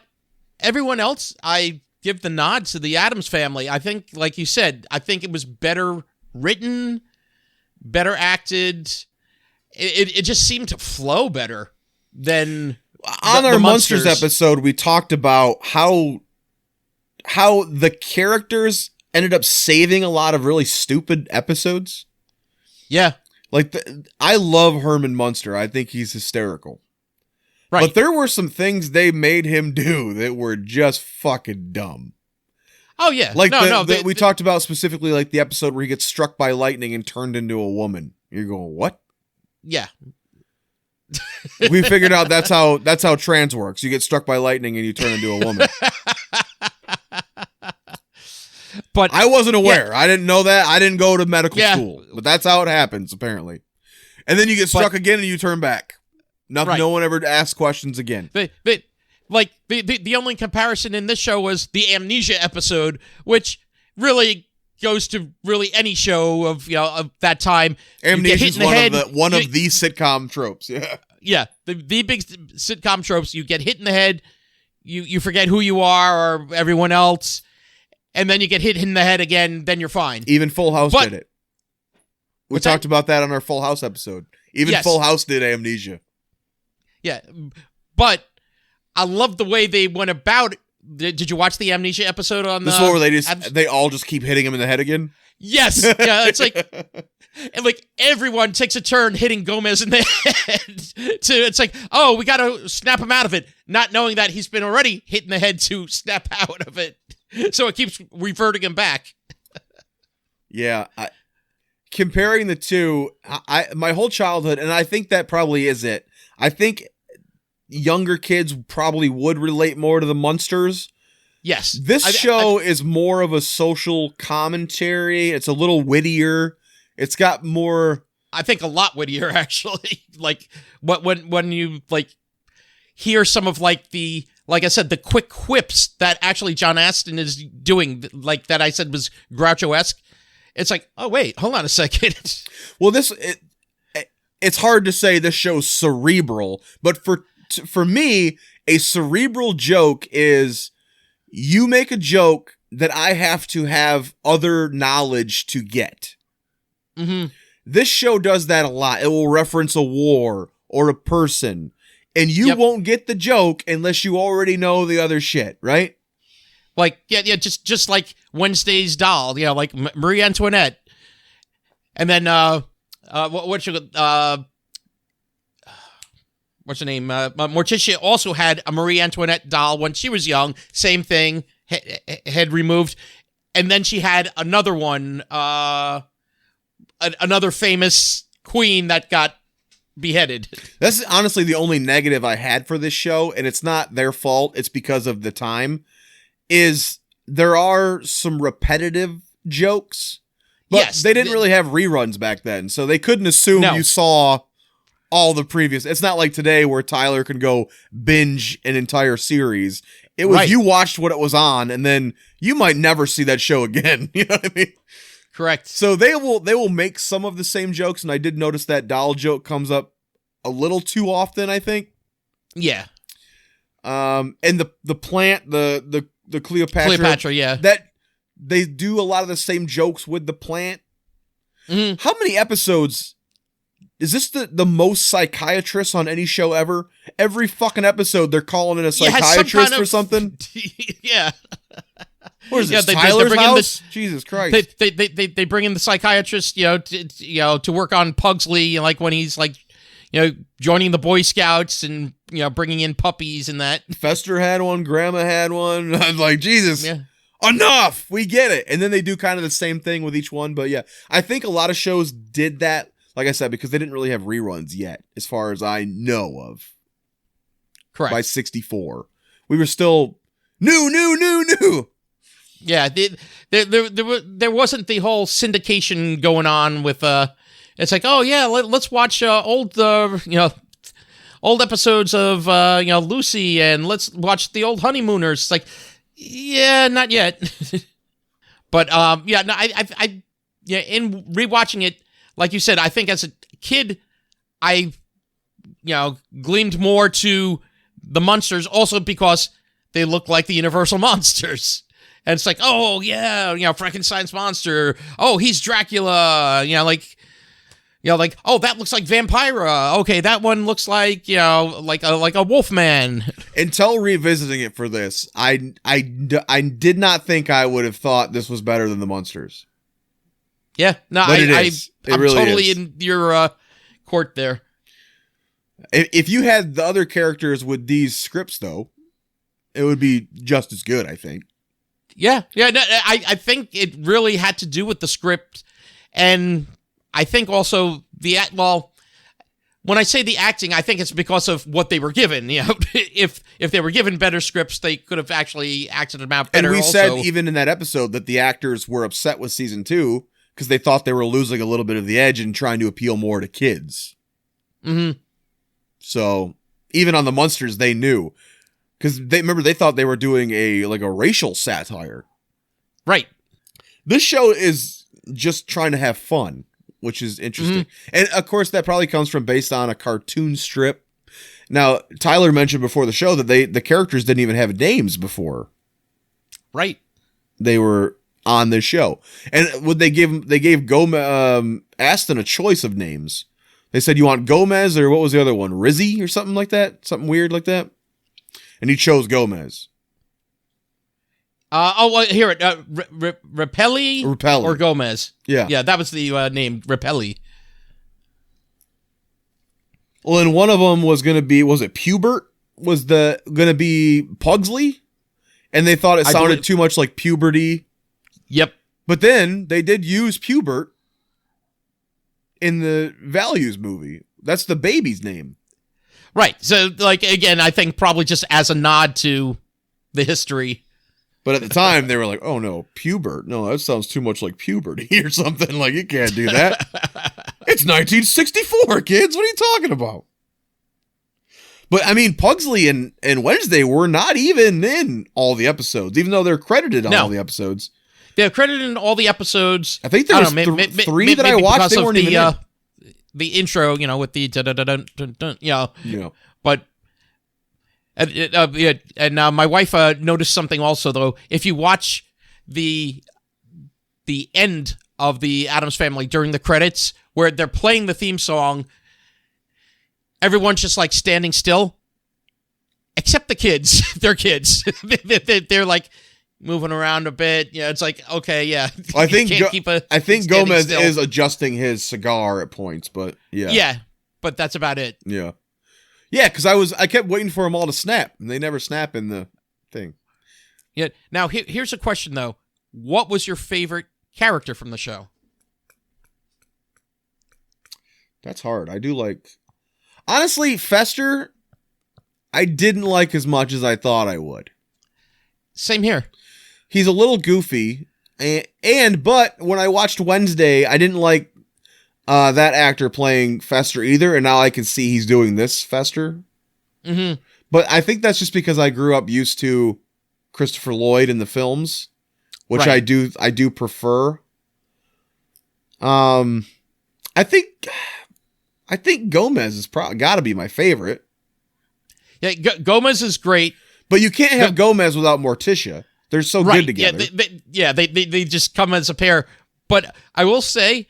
[SPEAKER 2] everyone else, I give the nod to the Addams Family. I think, like you said, I think it was better written, better acted. It just seemed to flow better than
[SPEAKER 1] on our
[SPEAKER 2] the
[SPEAKER 1] Munsters episode. We talked about how the characters ended up saving a lot of really stupid episodes.
[SPEAKER 2] Yeah.
[SPEAKER 1] Like, I love Herman Munster. I think he's hysterical.
[SPEAKER 2] Right.
[SPEAKER 1] But there were some things they made him do that were just fucking dumb.
[SPEAKER 2] Oh, yeah.
[SPEAKER 1] Like, we talked about specifically, like, the episode where he gets struck by lightning and turned into a woman. You're going, what?
[SPEAKER 2] Yeah.
[SPEAKER 1] We figured out that's how trans works. You get struck by lightning and you turn into a woman.
[SPEAKER 2] But
[SPEAKER 1] I wasn't aware. Yeah. I didn't know that. I didn't go to medical school. But that's how it happens, apparently. And then you get struck again and you turn back. No one ever asks questions again.
[SPEAKER 2] The only comparison in this show was the amnesia episode, which really goes to really any show of that time.
[SPEAKER 1] Amnesia is one of the sitcom tropes. Yeah.
[SPEAKER 2] Yeah. The big sitcom tropes. You get hit in the head, you forget who you are or everyone else, and then you get hit in the head again, then you're fine.
[SPEAKER 1] Even Full House did it. We talked about that on our Full House episode. Even Full House did amnesia.
[SPEAKER 2] Yeah, but I love the way they went about Did you watch the Amnesia episode on
[SPEAKER 1] this one where they all just keep hitting him in the head again?
[SPEAKER 2] Yes. Yeah, it's like, and like everyone takes a turn hitting Gomez in the head. It's like, oh, we got to snap him out of it, not knowing that he's been already hit in the head to snap out of it. So it keeps reverting him back.
[SPEAKER 1] Yeah. Comparing the two, my whole childhood, and I think that probably is it. I think younger kids probably would relate more to the Munsters.
[SPEAKER 2] Yes.
[SPEAKER 1] This show is more of a social commentary. It's a little wittier. It's got more...
[SPEAKER 2] I think a lot wittier, actually. Like, when you, like, hear some of, like, the... Like I said, the quick quips that actually John Astin is doing, like that I said was Groucho-esque. It's like, oh, wait, hold on a second.
[SPEAKER 1] Well, it's hard to say this show's cerebral, but for me, a cerebral joke is you make a joke that I have to have other knowledge to get.
[SPEAKER 2] Mm-hmm.
[SPEAKER 1] This show does that a lot. It will reference a war or a person, and you won't get the joke unless you already know the other shit, right?
[SPEAKER 2] Like, yeah, just like Wednesday's Doll, you know, like Marie Antoinette. And then, what's her name? Morticia also had a Marie Antoinette doll when she was young. Same thing, head removed. And then she had another one, another famous queen that got beheaded.
[SPEAKER 1] That's honestly the only negative I had for this show, and it's not their fault. It's because of the time. Is there are some repetitive jokes, but
[SPEAKER 2] yes,
[SPEAKER 1] they didn't really have reruns back then, so they couldn't assume you saw all the previous. It's not like today where Tyler can go binge an entire series. It was you watched what it was on, and then you might never see that show again. You know what I mean?
[SPEAKER 2] Correct.
[SPEAKER 1] So they will make some of the same jokes, and I did notice that doll joke comes up a little too often, I think.
[SPEAKER 2] Yeah.
[SPEAKER 1] And the plant, the Cleopatra,
[SPEAKER 2] yeah.
[SPEAKER 1] That they do a lot of the same jokes with the plant.
[SPEAKER 2] Mm-hmm.
[SPEAKER 1] How many episodes? Is this the most psychiatrists on any show ever? Every fucking episode, they're calling in a psychiatrist for something.
[SPEAKER 2] Yeah.
[SPEAKER 1] What is this?
[SPEAKER 2] They
[SPEAKER 1] Tyler's
[SPEAKER 2] bring
[SPEAKER 1] house?
[SPEAKER 2] in
[SPEAKER 1] Jesus Christ!
[SPEAKER 2] They bring in the psychiatrist, to work on Pugsley, like when he's like, joining the Boy Scouts and bringing in puppies and that.
[SPEAKER 1] Fester had one. Grandma had one. I was like, Jesus, enough. We get it. And then they do kind of the same thing with each one. But yeah, I think a lot of shows did that. Like I said, because they didn't really have reruns yet, as far as I know of.
[SPEAKER 2] Correct.
[SPEAKER 1] By 64. We were still new.
[SPEAKER 2] Yeah, there wasn't the whole syndication going on with, it's like, oh yeah, let's watch old episodes of, Lucy, and let's watch the old Honeymooners. It's like, yeah, not yet. But, in rewatching it, like you said, I think as a kid, I, gleamed more to the Munsters also because they look like the Universal monsters. And it's like, oh, yeah, Frankenstein's monster. Oh, he's Dracula. Oh, that looks like Vampira. Okay, that one looks like, like a Wolfman. Until
[SPEAKER 1] revisiting it for this, I did not think I would have thought this was better than the Munsters.
[SPEAKER 2] Yeah, no,
[SPEAKER 1] but I'm
[SPEAKER 2] really totally in your court there.
[SPEAKER 1] If you had the other characters with these scripts, though, it would be just as good, I think.
[SPEAKER 2] Yeah. No, I think it really had to do with the script, and I think also when I say the acting, I think it's because of what they were given. If they were given better scripts, they could have actually acted them out better.
[SPEAKER 1] And we said even in that episode that the actors were upset with season 2 because they thought they were losing a little bit of the edge and trying to appeal more to kids.
[SPEAKER 2] Mm-hmm.
[SPEAKER 1] So even on the Munsters, they knew. Because they thought they were doing a racial satire.
[SPEAKER 2] Right.
[SPEAKER 1] This show is just trying to have fun, which is interesting. Mm-hmm. And of course, that probably comes from based on a cartoon strip. Now, Tyler mentioned before the show that the characters didn't even have names before.
[SPEAKER 2] Right.
[SPEAKER 1] They were on this show. And they gave Gomez, Aston a choice of names. They said, you want Gomez or what was the other one? Rizzy or something like that? Something weird like that? And he chose Gomez.
[SPEAKER 2] Here it. Rapelli or Gomez.
[SPEAKER 1] Yeah,
[SPEAKER 2] that was the name. Rapelli.
[SPEAKER 1] Well, and one of them was going to be, was it Pubert? Was going to be Pugsley? And they thought it sounded too much like puberty.
[SPEAKER 2] Yep.
[SPEAKER 1] But then they did use Pubert in the Values movie. That's the baby's name.
[SPEAKER 2] Right. So, like, again, I think probably just as a nod to the history.
[SPEAKER 1] But at the time, they were like, oh, no, Pubert. No, that sounds too much like puberty or something. Like, you can't do that. It's 1964, kids. What are you talking about? But, I mean, Pugsley and Wednesday were not even in all the episodes, even though they're credited on all the episodes.
[SPEAKER 2] They're credited in all the episodes.
[SPEAKER 1] I think there was three that I watched. They weren't even in.
[SPEAKER 2] The intro, with the dun-dun-dun-dun-dun,
[SPEAKER 1] Yeah.
[SPEAKER 2] But and my wife noticed something also, though. If you watch the end of the Addams Family during the credits, where they're playing the theme song, everyone's just like standing still, except the kids. They're kids. They're like moving around a bit. Yeah, it's like, okay, yeah.
[SPEAKER 1] I think Gomez
[SPEAKER 2] still.
[SPEAKER 1] is adjusting his cigar at points, but yeah.
[SPEAKER 2] Yeah, but that's about it.
[SPEAKER 1] Yeah. Yeah, because I kept waiting for them all to snap, and they never snap in the thing.
[SPEAKER 2] Yeah. Now, here's a question, though. What was your favorite character from the show?
[SPEAKER 1] That's hard. I do like... Honestly, Fester, I didn't like as much as I thought I would.
[SPEAKER 2] Same here.
[SPEAKER 1] He's a little goofy, but when I watched Wednesday, I didn't like that actor playing Fester either, and now I can see he's doing this Fester.
[SPEAKER 2] Mm-hmm.
[SPEAKER 1] But I think that's just because I grew up used to Christopher Lloyd in the films, which right. I do prefer. I think Gomez is probably got to be my favorite.
[SPEAKER 2] Yeah, Gomez is great.
[SPEAKER 1] But you can't have Gomez without Morticia. They're so good together.
[SPEAKER 2] They just come as a pair. But I will say,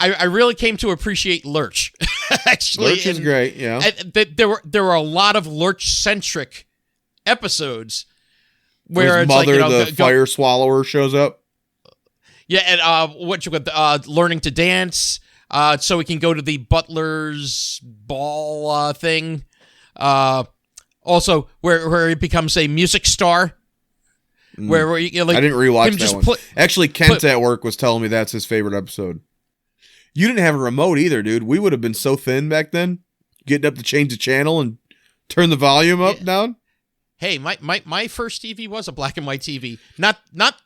[SPEAKER 2] I really came to appreciate Lurch. Actually,
[SPEAKER 1] Lurch is great. Yeah,
[SPEAKER 2] there were a lot of Lurch-centric episodes where
[SPEAKER 1] his mother, the fire swallower, shows up.
[SPEAKER 2] Yeah, and learning to dance, so he can go to the butler's ball thing. Also, where he becomes a music star. Where I
[SPEAKER 1] didn't rewatch that one. Actually, Kent at work was telling me that's his favorite episode. You didn't have a remote either, dude. We would have been so thin back then, getting up to change the channel and turn the volume up, down.
[SPEAKER 2] Hey, my first TV was a black and white TV. Not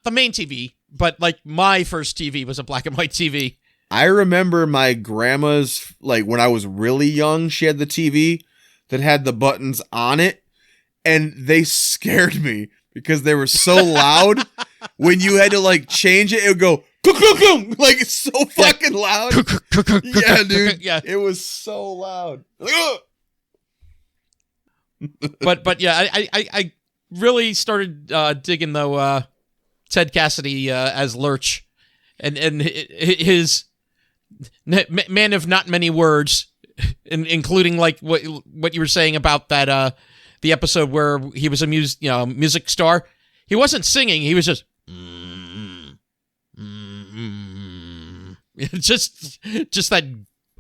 [SPEAKER 2] the main TV, but like my first TV was a black and white TV.
[SPEAKER 1] I remember my grandma's, like when I was really young, she had the TV that had the buttons on it, and they scared me because they were so loud. When you had to like change it, it would go like it's so fucking loud. Yeah, dude.
[SPEAKER 2] Yeah,
[SPEAKER 1] it was so loud.
[SPEAKER 2] but yeah, I really started digging though Ted Cassidy as Lurch, and his man of not many words. Including like what you were saying about that the episode where he was a music star. He wasn't singing. He was just just that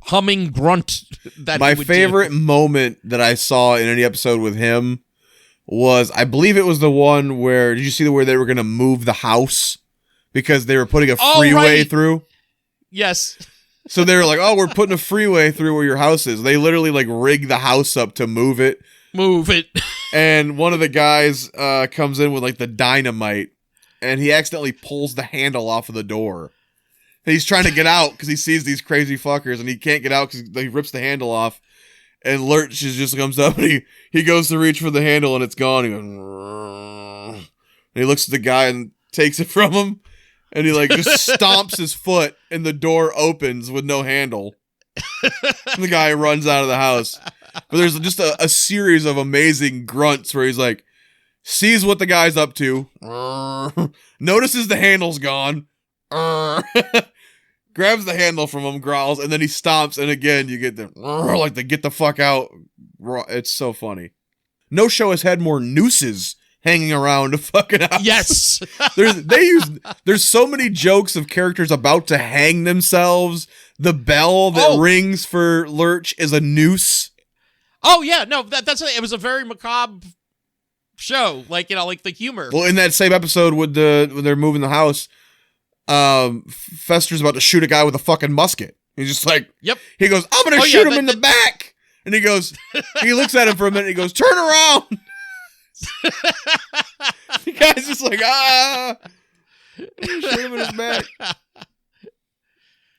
[SPEAKER 2] humming grunt. That
[SPEAKER 1] my favorite moment that I saw in any episode with him was, I believe it was the one where, did you see where they were going to move the house because they were putting a freeway through?
[SPEAKER 2] Yes.
[SPEAKER 1] So they were like, oh, we're putting a freeway through where your house is. They literally like rig the house up to move it. And one of the guys comes in with like the dynamite, and he accidentally pulls the handle off of the door. And he's trying to get out because he sees these crazy fuckers, and he can't get out because he rips the handle off. And Lurch just comes up, and he goes to reach for the handle, and it's gone. He goes, and he looks at the guy and takes it from him. And he like just stomps his foot, and the door opens with no handle. And the guy runs out of the house. But there's just a series of amazing grunts where he's like, sees what the guy's up to, notices the handle's gone, grabs the handle from him, growls, and then he stomps, and again you get the like the get the fuck out. It's so funny. No show has had more nooses hanging around a fucking house.
[SPEAKER 2] Yes.
[SPEAKER 1] There's so many jokes of characters about to hang themselves. The bell that rings for Lurch is a noose.
[SPEAKER 2] Oh yeah, no, that's it. It was a very macabre show, like like the humor.
[SPEAKER 1] Well, in that same episode when they're moving the house, Fester's about to shoot a guy with a fucking musket. He's just like,
[SPEAKER 2] yep.
[SPEAKER 1] He goes, I'm gonna shoot him in the back, and he goes, he looks at him for a minute. He goes, turn around. The guy's just like, shoot him in his back.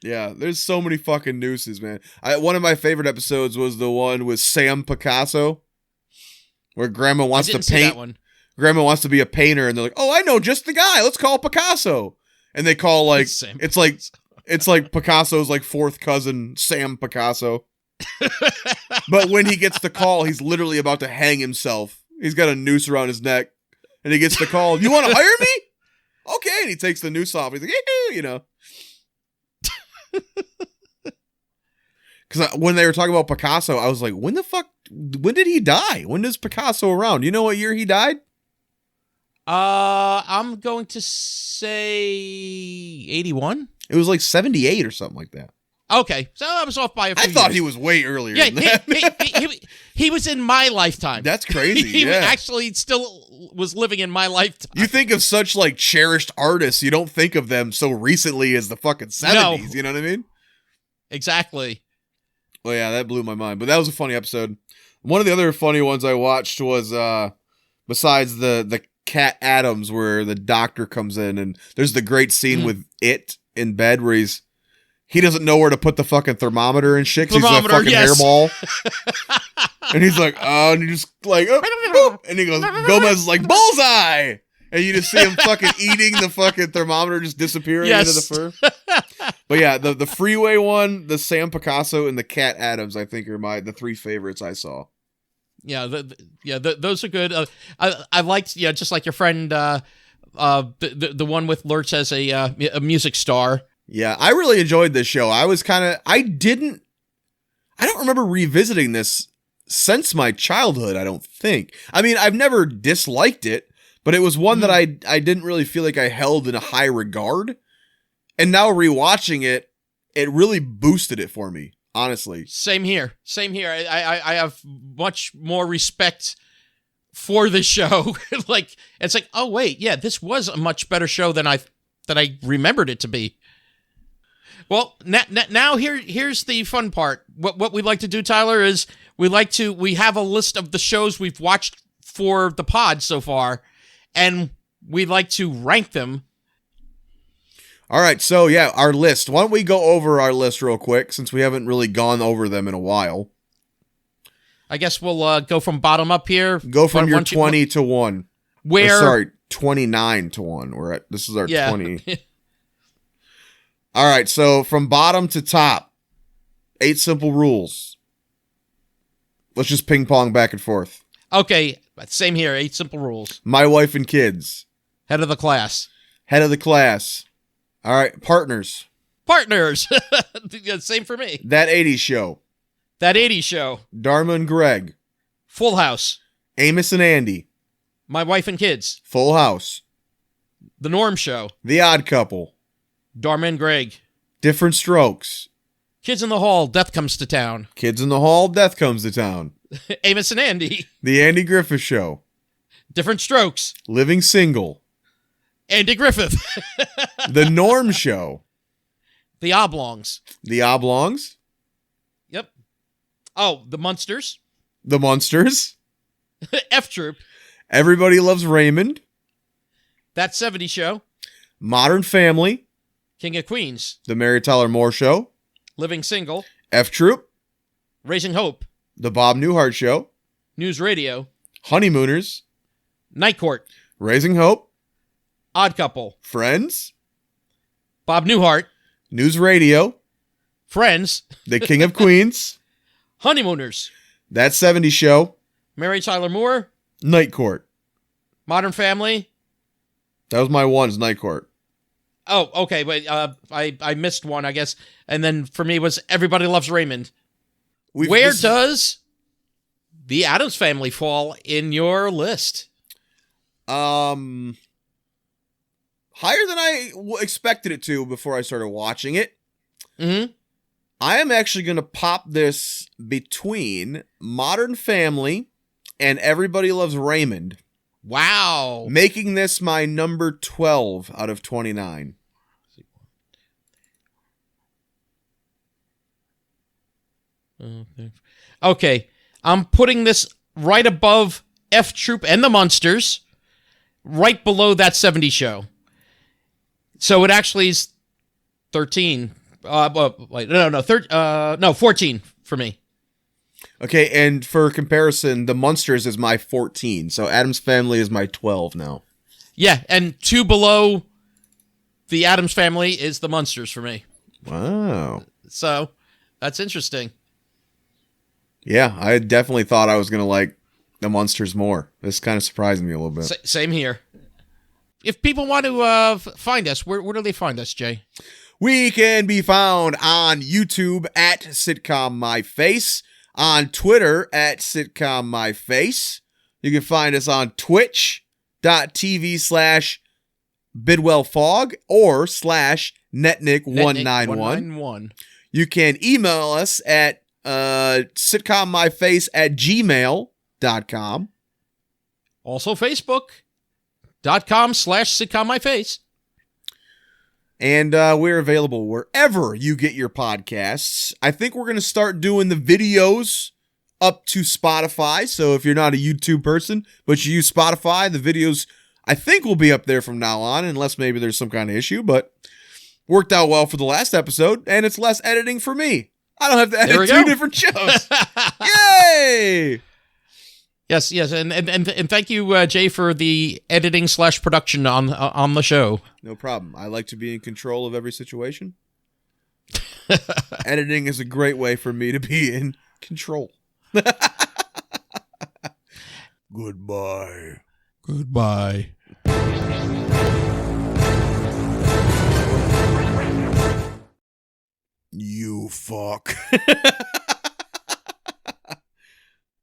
[SPEAKER 1] Yeah, there's so many fucking nooses, man. One of my favorite episodes was the one with Sam Picasso, where Grandma wants to paint. Grandma wants to be a painter, and they're like, "Oh, I know just the guy. Let's call Picasso." And they call it's like Picasso's like fourth cousin, Sam Picasso. But when he gets the call, he's literally about to hang himself. He's got a noose around his neck, and he gets the call. You want to hire me? Okay, and he takes the noose off. He's like, you know. Because when they were talking about Picasso, I was like, when did he die? When is Picasso around? You know what year he died?
[SPEAKER 2] I'm going to say 81.
[SPEAKER 1] It was like 78 or something like that.
[SPEAKER 2] Okay, so I was off by a few
[SPEAKER 1] I thought
[SPEAKER 2] years.
[SPEAKER 1] he was way earlier
[SPEAKER 2] Yeah,
[SPEAKER 1] than that.
[SPEAKER 2] he was in my lifetime.
[SPEAKER 1] That's crazy.
[SPEAKER 2] He
[SPEAKER 1] yeah.
[SPEAKER 2] actually still was living in my lifetime.
[SPEAKER 1] You think of such like cherished artists, you don't think of them so recently as the fucking 70s.
[SPEAKER 2] No.
[SPEAKER 1] You know what I mean?
[SPEAKER 2] Exactly.
[SPEAKER 1] Well, yeah, that blew my mind. But that was a funny episode. One of the other funny ones I watched was besides the cat Addams, where the doctor comes in, and there's the great scene with It in bed where he doesn't know where to put the fucking thermometer and shit, 'cause he's a fucking hairball. And he's like, and he just like, and he goes, Gomez is like, bullseye! And you just see him fucking eating the fucking thermometer, just disappearing into the fur. But yeah, the freeway one, the Sam Picasso, and the cat Addams, I think are the three favorites I saw.
[SPEAKER 2] Yeah, those are good. I liked, just like your friend, the one with Lurch as a music star.
[SPEAKER 1] Yeah, I really enjoyed this show. I don't remember revisiting this since my childhood, I don't think. I mean, I've never disliked it, but it was one that I didn't really feel like I held in a high regard. And now rewatching it, it really boosted it for me, honestly.
[SPEAKER 2] Same here. I have much more respect for the show. Like, it's like, oh wait, yeah, this was a much better show than I remembered it to be. Well, now here's the fun part. What we like to do, Tyler, is we have a list of the shows we've watched for the pod so far, and we like to rank them.
[SPEAKER 1] All right, so yeah, our list. Why don't we go over our list real quick, since we haven't really gone over them in a while.
[SPEAKER 2] I guess we'll go from bottom up here.
[SPEAKER 1] Go from your 20 to 1.
[SPEAKER 2] Where?
[SPEAKER 1] 29 to 1. This is our 20. All right, so from bottom to top, 8 simple rules. Let's just ping pong back and forth.
[SPEAKER 2] Okay, same here. 8 simple rules.
[SPEAKER 1] My wife and kids.
[SPEAKER 2] Head of the class.
[SPEAKER 1] Head of the class. All right, partners.
[SPEAKER 2] Partners. Yeah, same for me.
[SPEAKER 1] That 80s show.
[SPEAKER 2] That 80s show.
[SPEAKER 1] Dharma and Greg.
[SPEAKER 2] Full House.
[SPEAKER 1] Amos and Andy.
[SPEAKER 2] My Wife and Kids.
[SPEAKER 1] Full House.
[SPEAKER 2] The Norm Show.
[SPEAKER 1] The Odd Couple.
[SPEAKER 2] Dharma and Greg.
[SPEAKER 1] Different Strokes.
[SPEAKER 2] Kids in the Hall. Death Comes to Town.
[SPEAKER 1] Kids in the Hall. Death Comes to Town.
[SPEAKER 2] Amos and Andy.
[SPEAKER 1] The Andy Griffith Show.
[SPEAKER 2] Different Strokes.
[SPEAKER 1] Living Single.
[SPEAKER 2] Andy Griffith.
[SPEAKER 1] The Norm Show.
[SPEAKER 2] The Oblongs.
[SPEAKER 1] The Oblongs.
[SPEAKER 2] Yep. Oh, The Munsters.
[SPEAKER 1] The Munsters.
[SPEAKER 2] F Troop.
[SPEAKER 1] Everybody Loves Raymond.
[SPEAKER 2] That 70s Show.
[SPEAKER 1] Modern Family.
[SPEAKER 2] King of Queens.
[SPEAKER 1] The Mary Tyler Moore Show.
[SPEAKER 2] Living Single.
[SPEAKER 1] F Troop.
[SPEAKER 2] Raising Hope.
[SPEAKER 1] The Bob Newhart Show.
[SPEAKER 2] News Radio.
[SPEAKER 1] Honeymooners.
[SPEAKER 2] Night Court.
[SPEAKER 1] Raising Hope.
[SPEAKER 2] Odd Couple.
[SPEAKER 1] Friends.
[SPEAKER 2] Bob Newhart.
[SPEAKER 1] News Radio.
[SPEAKER 2] Friends.
[SPEAKER 1] The King of Queens.
[SPEAKER 2] Honeymooners.
[SPEAKER 1] That 70s Show.
[SPEAKER 2] Mary Tyler Moore.
[SPEAKER 1] Night Court.
[SPEAKER 2] Modern Family.
[SPEAKER 1] That was my one, is Night Court.
[SPEAKER 2] Oh, okay, but I missed one, I guess. And then for me was Everybody Loves Raymond. Where does the Addams Family fall in your list?
[SPEAKER 1] Higher than I expected it to before I started watching it.
[SPEAKER 2] Mm-hmm.
[SPEAKER 1] I am actually going to pop this between Modern Family and Everybody Loves Raymond,
[SPEAKER 2] Wow.
[SPEAKER 1] making this my number 12 out of 29.
[SPEAKER 2] Okay. I'm putting this right above F Troop and the Munsters, right below That 70s Show. So it actually is 13. Wait, no, 14 for me.
[SPEAKER 1] Okay, and for comparison, The Munsters is my 14, so Addams Family is my 12 now.
[SPEAKER 2] Yeah, and 2 below the Addams Family is the Munsters for me.
[SPEAKER 1] Wow.
[SPEAKER 2] So that's interesting.
[SPEAKER 1] Yeah, I definitely thought I was going to like The Munsters more. This kind of surprised me a little bit.
[SPEAKER 2] Same here. If people want to find us, where do they find us, Jay?
[SPEAKER 1] We can be found on YouTube at Sitcom My Face, on Twitter at Sitcom My Face. You can find us on twitch.tv/BidwellFog or /Netnick191. You can email us at sitcommyface@gmail.com.
[SPEAKER 2] Also Facebook.com/sitcommyface.
[SPEAKER 1] And we're available wherever you get your podcasts. I think we're going to start doing the videos up to Spotify. So if you're not a YouTube person, but you use Spotify, the videos I think will be up there from now on, unless maybe there's some kind of issue. But worked out well for the last episode, and it's less editing for me. I don't have to edit 2 different shows. Yay!
[SPEAKER 2] Yes, and thank you, Jay, for the editing/production on the show.
[SPEAKER 1] No problem. I like to be in control of every situation. Editing is a great way for me to be in control. Goodbye.
[SPEAKER 2] Goodbye.
[SPEAKER 1] You fuck.